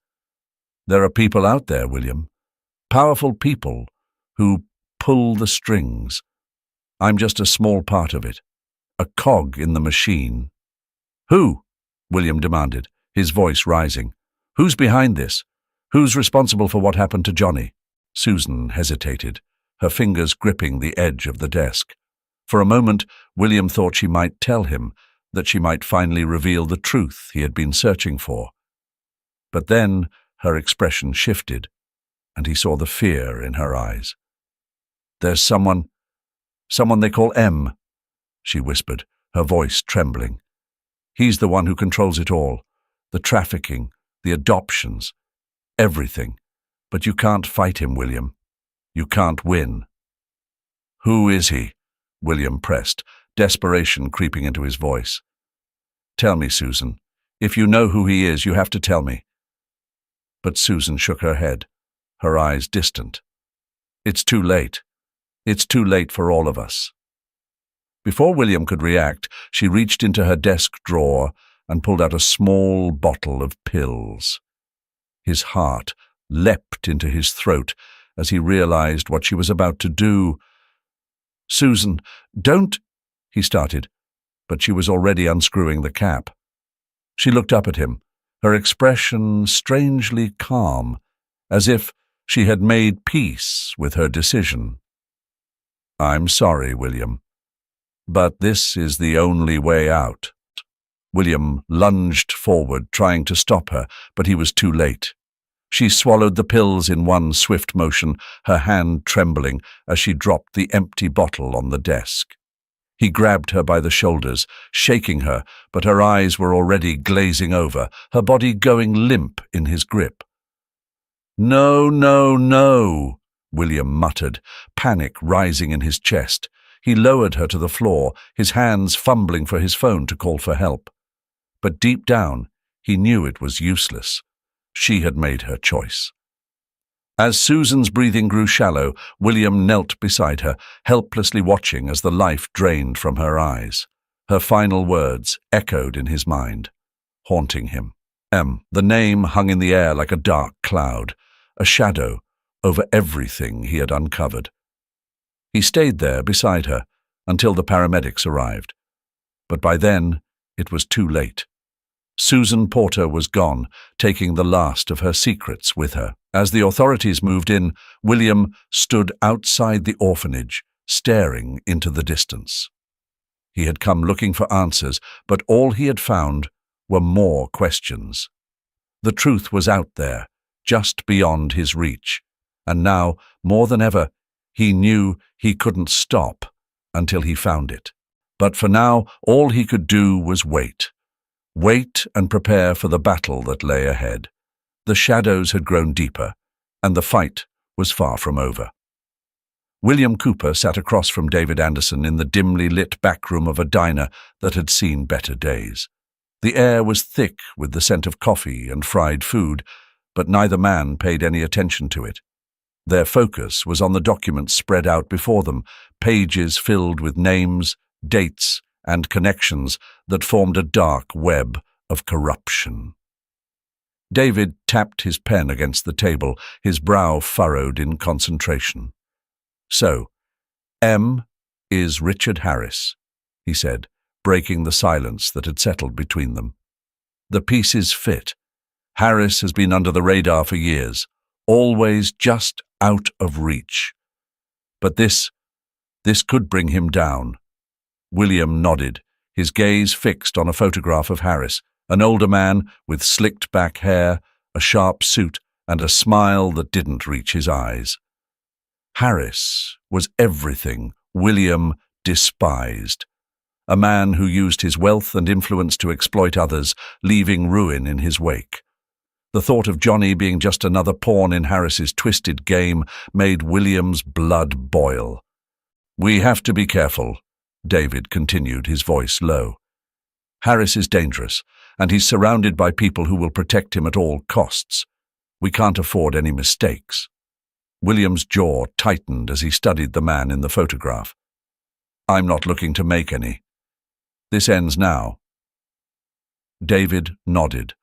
There are people out there, William. Powerful people who pull the strings. I'm just a small part of it. A cog in the machine. Who? William demanded, his voice rising. Who's behind this? Who's responsible for what happened to Johnny? Susan hesitated, her fingers gripping the edge of the desk. For a moment, William thought she might tell him, that she might finally reveal the truth he had been searching for. But then her expression shifted, and he saw the fear in her eyes. There's someone they call M, she whispered, her voice trembling. He's the one who controls it all, the trafficking, the adoptions, everything. But you can't fight him, William. You can't win. Who is he? William pressed, desperation creeping into his voice. Tell me, Susan. If you know who he is, you have to tell me. But Susan shook her head, her eyes distant. It's too late. It's too late for all of us. Before William could react, she reached into her desk drawer and pulled out a small bottle of pills. His heart leapt into his throat as he realized what she was about to do. Susan, don't, he started, but she was already unscrewing the cap. She looked up at him, her expression strangely calm, as if she had made peace with her decision. I'm sorry, William, but this is the only way out. William lunged forward, trying to stop her, but he was too late. She swallowed the pills in one swift motion, her hand trembling as she dropped the empty bottle on the desk. He grabbed her by the shoulders, shaking her, but her eyes were already glazing over, her body going limp in his grip. No, no, no, William muttered, panic rising in his chest. He lowered her to the floor, his hands fumbling for his phone to call for help. But deep down, he knew it was useless. She had made her choice. As Susan's breathing grew shallow, William knelt beside her, helplessly watching as the life drained from her eyes. Her final words echoed in his mind, haunting him. The name hung in the air like a dark cloud, a shadow over everything he had uncovered. He stayed there beside her until the paramedics arrived. But by then, it was too late. Susan Porter was gone, taking the last of her secrets with her. As the authorities moved in, William stood outside the orphanage, staring into the distance. He had come looking for answers, but all he had found were more questions. The truth was out there, just beyond his reach, and now, more than ever, he knew he couldn't stop until he found it. But for now, all he could do was wait. Wait and prepare for the battle that lay ahead. The shadows had grown deeper, and the fight was far from over. William Cooper sat across from David Anderson in the dimly lit back room of a diner that had seen better days. The air was thick with the scent of coffee and fried food, but neither man paid any attention to it. Their focus was on the documents spread out before them, pages filled with names, dates, and connections that formed a dark web of corruption. David tapped his pen against the table, his brow furrowed in concentration. So, M is Richard Harris, he said, breaking the silence that had settled between them. The pieces fit. Harris has been under the radar for years, always just out of reach. But this could bring him down. William nodded, his gaze fixed on a photograph of Harris, an older man with slicked back hair, a sharp suit, and a smile that didn't reach his eyes. Harris was everything William despised. A man who used his wealth and influence to exploit others, leaving ruin in his wake. The thought of Johnny being just another pawn in Harris's twisted game made William's blood boil. We have to be careful, David continued, his voice low. Harris is dangerous, and he's surrounded by people who will protect him at all costs. We can't afford any mistakes. William's jaw tightened as he studied the man in the photograph. I'm not looking to make any. This ends now. David nodded,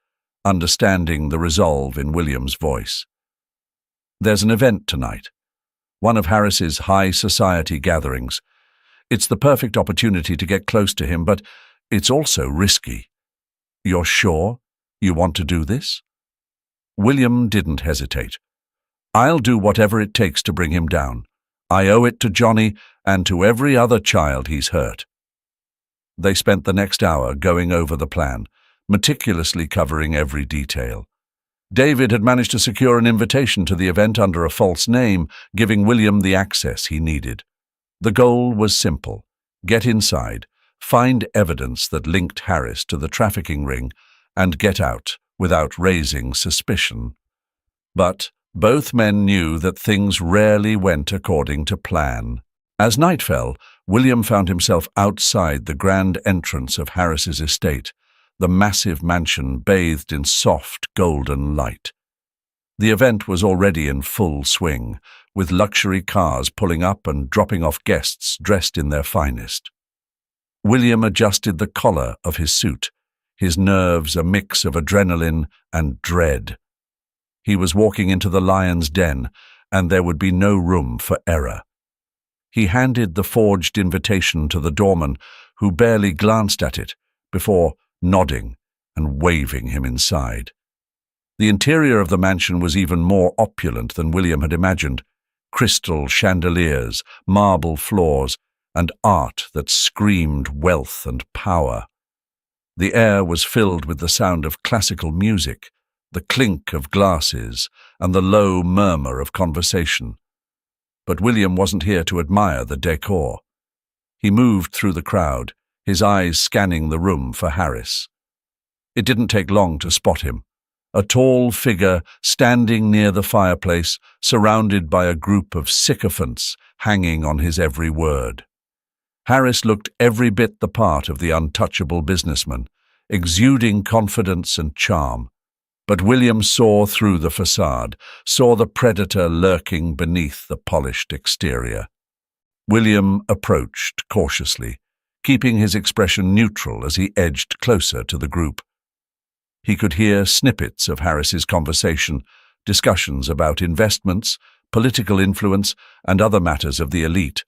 understanding the resolve in William's voice. There's an event tonight, one of Harris's high society gatherings. It's the perfect opportunity to get close to him, but it's also risky. You're sure you want to do this? William didn't hesitate. I'll do whatever it takes to bring him down. I owe it to Johnny and to every other child he's hurt. They spent the next hour going over the plan, meticulously covering every detail. David had managed to secure an invitation to the event under a false name, giving William the access he needed. The goal was simple: get inside, find evidence that linked Harris to the trafficking ring, and get out without raising suspicion. But both men knew that things rarely went according to plan. As night fell, William found himself outside the grand entrance of Harris's estate, the massive mansion bathed in soft golden light. The event was already in full swing, with luxury cars pulling up and dropping off guests dressed in their finest. William adjusted the collar of his suit, his nerves a mix of adrenaline and dread. He was walking into the lion's den, and there would be no room for error. He handed the forged invitation to the doorman, who barely glanced at it before nodding and waving him inside. The interior of the mansion was even more opulent than William had imagined: crystal chandeliers, marble floors, and art that screamed wealth and power. The air was filled with the sound of classical music, the clink of glasses, and the low murmur of conversation. But William wasn't here to admire the decor. He moved through the crowd, his eyes scanning the room for Harris. It didn't take long to spot him. A tall figure standing near the fireplace, surrounded by a group of sycophants hanging on his every word. Harris looked every bit the part of the untouchable businessman, exuding confidence and charm. But William saw through the facade, saw the predator lurking beneath the polished exterior. William approached cautiously, keeping his expression neutral as he edged closer to the group. He could hear snippets of Harris's conversation, discussions about investments, political influence, and other matters of the elite,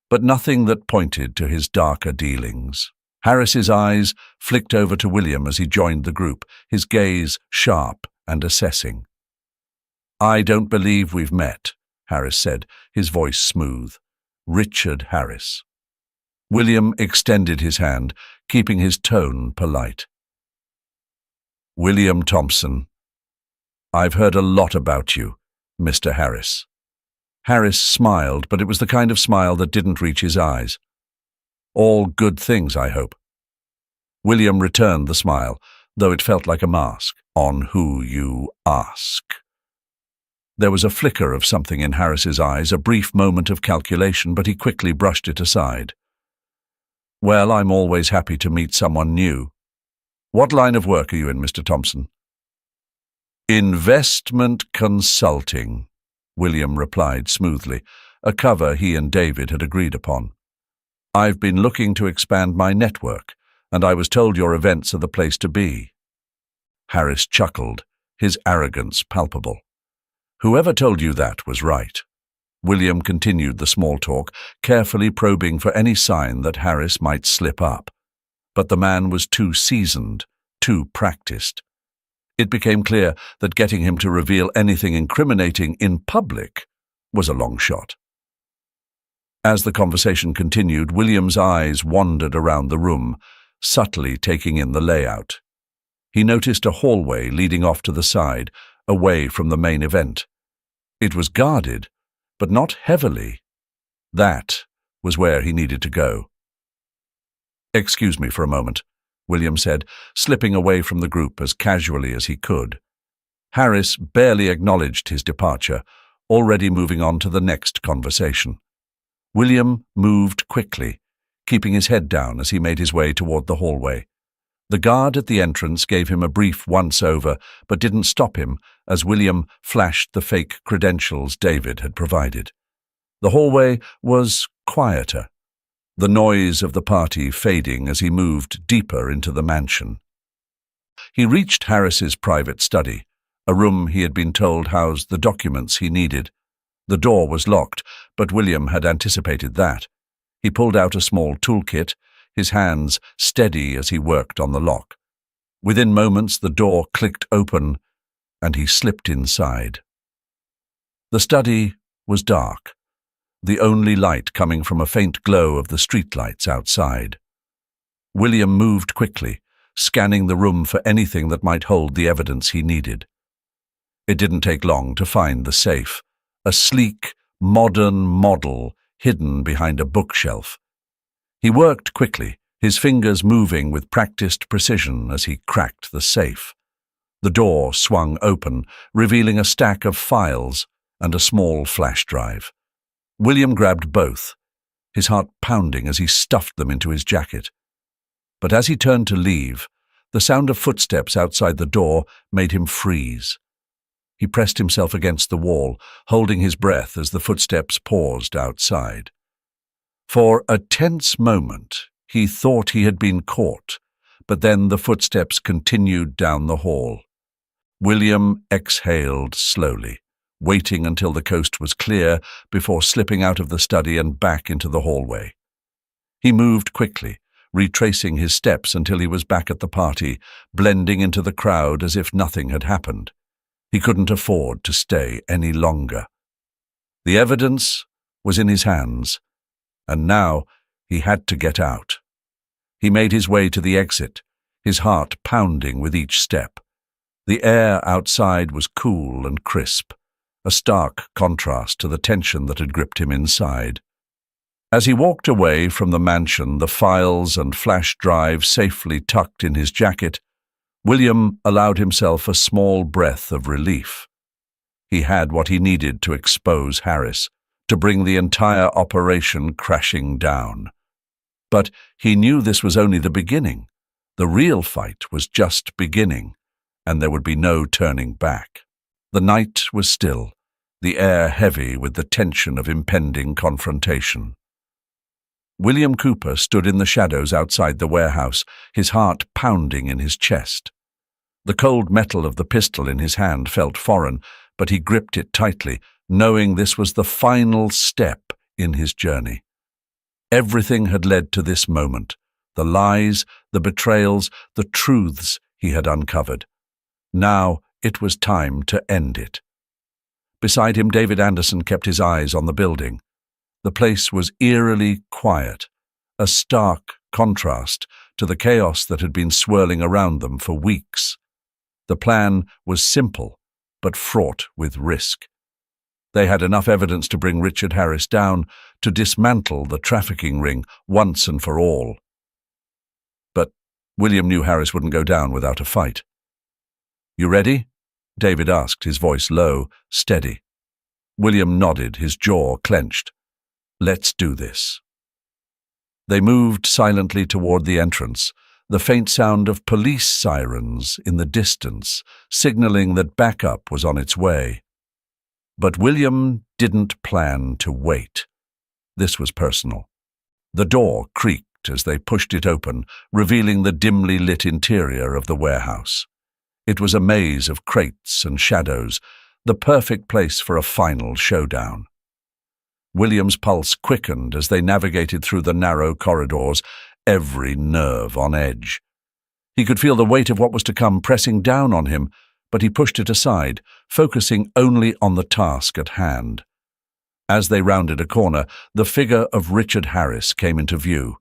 but nothing that pointed to his darker dealings. Harris's eyes flicked over to William as he joined the group, his gaze sharp and assessing. "I don't believe we've met," Harris said, his voice smooth. "Richard Harris." William extended his hand, keeping his tone polite. "William Thompson. I've heard a lot about you, Mr. Harris." Harris smiled, but it was the kind of smile that didn't reach his eyes. "All good things, I hope." William returned the smile, though it felt like a mask. "On who you ask." There was a flicker of something in Harris's eyes, a brief moment of calculation, but he quickly brushed it aside. "Well, I'm always happy to meet someone new. What line of work are you in, Mr. Thompson?" "Investment consulting," William replied smoothly, a cover he and David had agreed upon. "I've been looking to expand my network, and I was told your events are the place to be." Harris chuckled, his arrogance palpable. "Whoever told you that was right." William continued the small talk, carefully probing for any sign that Harris might slip up. But the man was too seasoned, too practiced. It became clear that getting him to reveal anything incriminating in public was a long shot. As the conversation continued, William's eyes wandered around the room, subtly taking in the layout. He noticed a hallway leading off to the side, away from the main event. It was guarded, but not heavily. That was where he needed to go. "Excuse me for a moment," William said, slipping away from the group as casually as he could. Harris barely acknowledged his departure, already moving on to the next conversation. William moved quickly, keeping his head down as he made his way toward the hallway. The guard at the entrance gave him a brief once-over, but didn't stop him as William flashed the fake credentials David had provided. The hallway was quieter, the noise of the party fading as he moved deeper into the mansion. He reached Harris's private study, a room he had been told housed the documents he needed. The door was locked, but William had anticipated that. He pulled out a small toolkit, his hands steady as he worked on the lock. Within moments, the door clicked open, and he slipped inside. The study was dark, the only light coming from a faint glow of the streetlights outside. William moved quickly, scanning the room for anything that might hold the evidence he needed. It didn't take long to find the safe, a sleek, modern model hidden behind a bookshelf. He worked quickly, his fingers moving with practiced precision as he cracked the safe. The door swung open, revealing a stack of files and a small flash drive. William grabbed both, his heart pounding as he stuffed them into his jacket. But as he turned to leave, the sound of footsteps outside the door made him freeze. He pressed himself against the wall, holding his breath as the footsteps paused outside. For a tense moment, he thought he had been caught, but then the footsteps continued down the hall. William exhaled slowly, waiting until the coast was clear before slipping out of the study and back into the hallway. He moved quickly, retracing his steps until he was back at the party, blending into the crowd as if nothing had happened. He couldn't afford to stay any longer. The evidence was in his hands, and now he had to get out. He made his way to the exit, his heart pounding with each step. The air outside was cool and crisp, a stark contrast to the tension that had gripped him inside. As he walked away from the mansion, the files and flash drive safely tucked in his jacket, William allowed himself a small breath of relief. He had what he needed to expose Harris, to bring the entire operation crashing down. But he knew this was only the beginning. The real fight was just beginning, and there would be no turning back. The night was still, the air heavy with the tension of impending confrontation. William Cooper stood in the shadows outside the warehouse, his heart pounding in his chest. The cold metal of the pistol in his hand felt foreign, but he gripped it tightly, knowing this was the final step in his journey. Everything had led to this moment, the lies, the betrayals, the truths he had uncovered. Now it was time to end it. Beside him, David Anderson kept his eyes on the building. The place was eerily quiet, a stark contrast to the chaos that had been swirling around them for weeks. The plan was simple, but fraught with risk. They had enough evidence to bring Richard Harris down, to dismantle the trafficking ring once and for all. But William knew Harris wouldn't go down without a fight. "You ready?" David asked, his voice low, steady. William nodded, his jaw clenched. "Let's do this." They moved silently toward the entrance, the faint sound of police sirens in the distance, signaling that backup was on its way. But William didn't plan to wait. This was personal. The door creaked as they pushed it open, revealing the dimly lit interior of the warehouse. It was a maze of crates and shadows, the perfect place for a final showdown. William's pulse quickened as they navigated through the narrow corridors, every nerve on edge. He could feel the weight of what was to come pressing down on him, but he pushed it aside, focusing only on the task at hand. As they rounded a corner, the figure of Richard Harris came into view.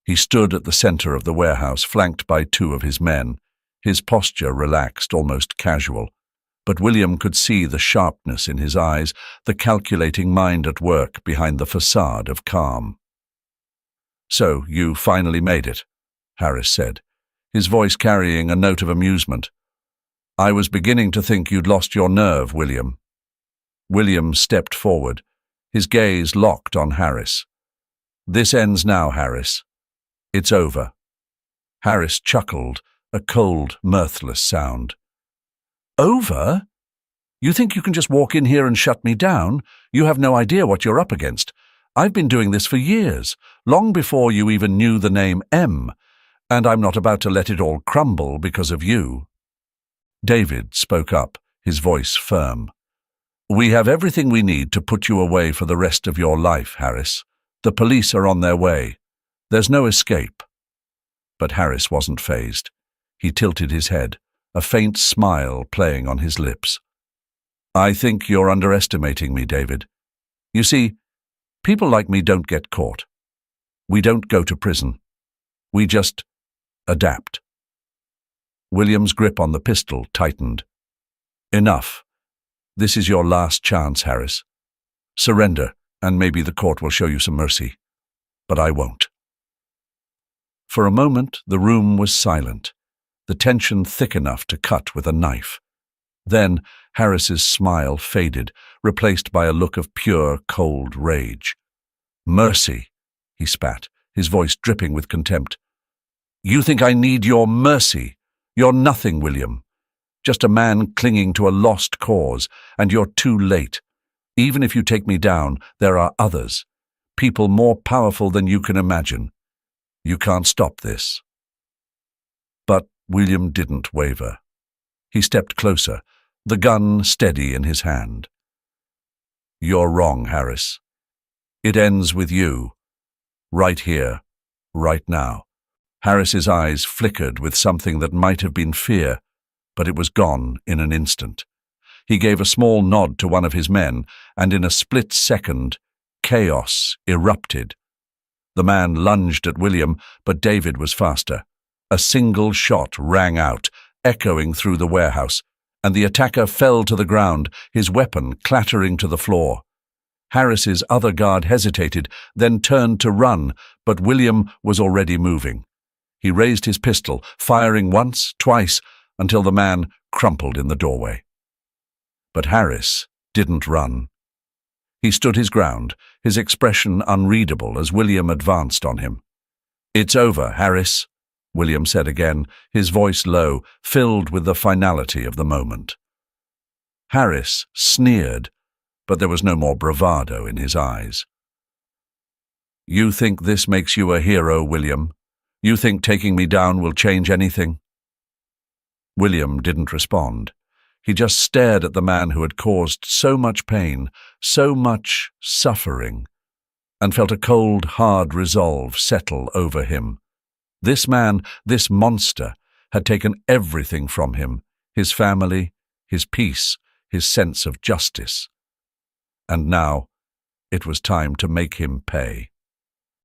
He stood at the center of the warehouse, flanked by two of his men, his posture relaxed, almost casual. But William could see the sharpness in his eyes, the calculating mind at work behind the facade of calm. "So, you finally made it," Harris said, his voice carrying a note of amusement. "I was beginning to think you'd lost your nerve, William." William stepped forward, his gaze locked on Harris. "This ends now, Harris. It's over." Harris chuckled, a cold, mirthless sound. "Over? You think you can just walk in here and shut me down? You have no idea what you're up against. I've been doing this for years, long before you even knew the name M. And I'm not about to let it all crumble because of you. David spoke up, his voice firm. We have everything we need to put you away for the rest of your life, Harris. The police are on their way. There's no escape. But Harris wasn't fazed. He tilted his head, a faint smile playing on his lips. I think you're underestimating me, David. You see, people like me don't get caught. We don't go to prison. We just adapt. William's grip on the pistol tightened. Enough. This is your last chance, Harris. Surrender, and maybe the court will show you some mercy. But I won't. For a moment, the room was silent, the tension thick enough to cut with a knife. Then Harris's smile faded, replaced by a look of pure, cold rage. Mercy, he spat, his voice dripping with contempt. You think I need your mercy? You're nothing, William. Just a man clinging to a lost cause, and you're too late. Even if you take me down, there are others, people more powerful than you can imagine. You can't stop this. But William didn't waver. He stepped closer, the gun steady in his hand. You're wrong, Harris. It ends with you. Right here, right now. Harris's eyes flickered with something that might have been fear, but it was gone in an instant. He gave a small nod to one of his men, and in a split second, chaos erupted. The man lunged at William, but David was faster. A single shot rang out, echoing through the warehouse, and the attacker fell to the ground, his weapon clattering to the floor. Harris's other guard hesitated, then turned to run, but William was already moving. He raised his pistol, firing once, twice, until the man crumpled in the doorway. But Harris didn't run. He stood his ground, his expression unreadable as William advanced on him. It's over, Harris, William said again, his voice low, filled with the finality of the moment. Harris sneered, but there was no more bravado in his eyes. You think this makes you a hero, William? You think taking me down will change anything? William didn't respond. He just stared at the man who had caused so much pain, so much suffering, and felt a cold, hard resolve settle over him. This man, this monster, had taken everything from him, his family, his peace, his sense of justice. And now it was time to make him pay.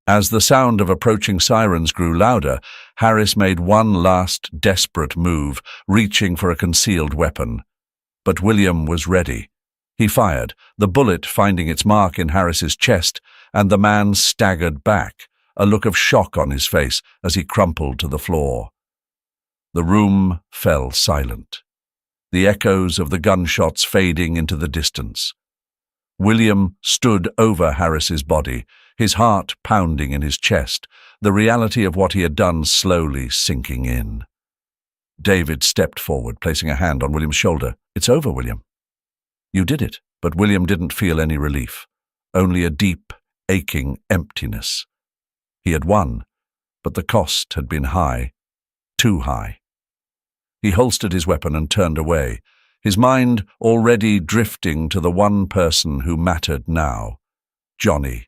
As the sound of approaching sirens grew louder, Harris made one last desperate move, reaching for a concealed weapon. But William was ready. He fired, the bullet finding its mark in Harris's chest, and the man staggered back, a look of shock on his face as he crumpled to the floor. The room fell silent, the echoes of the gunshots fading into the distance. William stood over Harris's body, his heart pounding in his chest, the reality of what he had done slowly sinking in. David stepped forward, placing a hand on William's shoulder. It's over, William. You did it. But William didn't feel any relief, only a deep, aching emptiness. He had won, but the cost had been high, too high. He holstered his weapon and turned away, his mind already drifting to the one person who mattered now, Johnny,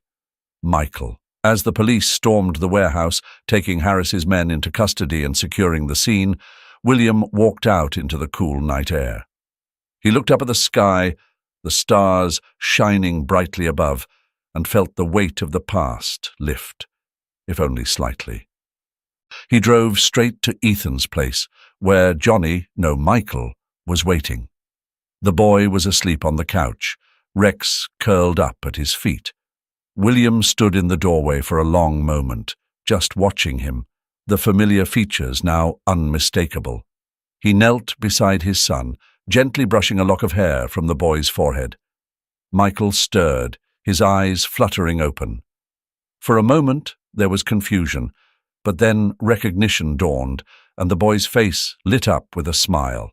Michael. As the police stormed the warehouse, taking Harris's men into custody and securing the scene, William walked out into the cool night air. He looked up at the sky, the stars shining brightly above, and felt the weight of the past lift, if only slightly. He drove straight to Ethan's place, where Johnny, no Michael, was waiting. The boy was asleep on the couch, Rex curled up at his feet. William stood in the doorway for a long moment, just watching him, the familiar features now unmistakable. He knelt beside his son, gently brushing a lock of hair from the boy's forehead. Michael stirred, his eyes fluttering open. For a moment there was confusion, but then recognition dawned, and the boy's face lit up with a smile.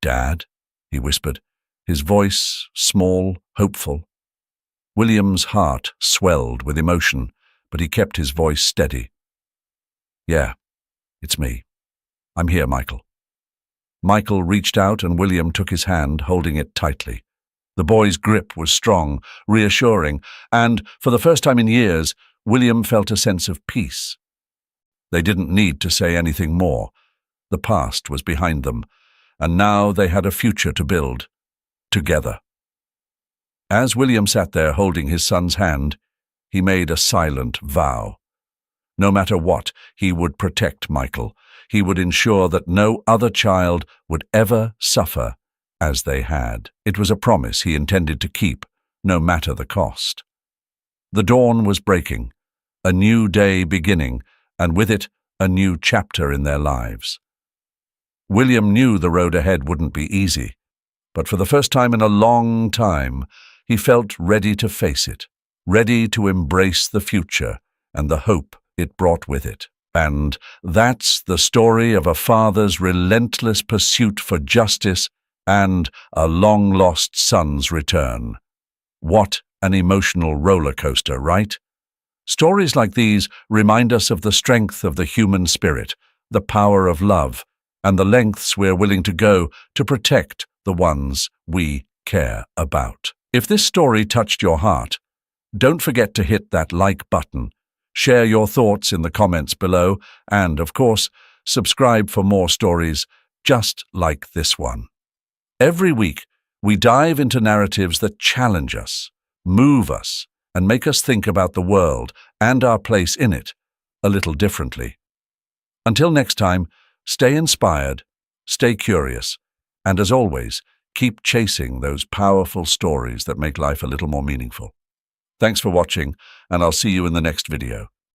"Dad," he whispered, his voice small, hopeful. William's heart swelled with emotion, but he kept his voice steady. Yeah, it's me. I'm here, Michael. Michael reached out and William took his hand, holding it tightly. The boy's grip was strong, reassuring, and, for the first time in years, William felt a sense of peace. They didn't need to say anything more. The past was behind them, and now they had a future to build, together. As William sat there holding his son's hand, he made a silent vow. No matter what, he would protect Michael. He would ensure that no other child would ever suffer as they had. It was a promise he intended to keep, no matter the cost. The dawn was breaking, a new day beginning, and with it, a new chapter in their lives. William knew the road ahead wouldn't be easy, but for the first time in a long time, he felt ready to face it, ready to embrace the future and the hope it brought with it. And that's the story of a father's relentless pursuit for justice and a long-lost son's return. What an emotional roller coaster, right? Stories like these remind us of the strength of the human spirit, the power of love, and the lengths we're willing to go to protect the ones we care about. If this story touched your heart, don't forget to hit that like button, share your thoughts in the comments below, and, of course, subscribe for more stories just like this one. Every week, we dive into narratives that challenge us, move us, and make us think about the world and our place in it a little differently. Until next time, stay inspired, stay curious, and as always, keep chasing those powerful stories that make life a little more meaningful. Thanks for watching, and I'll see you in the next video.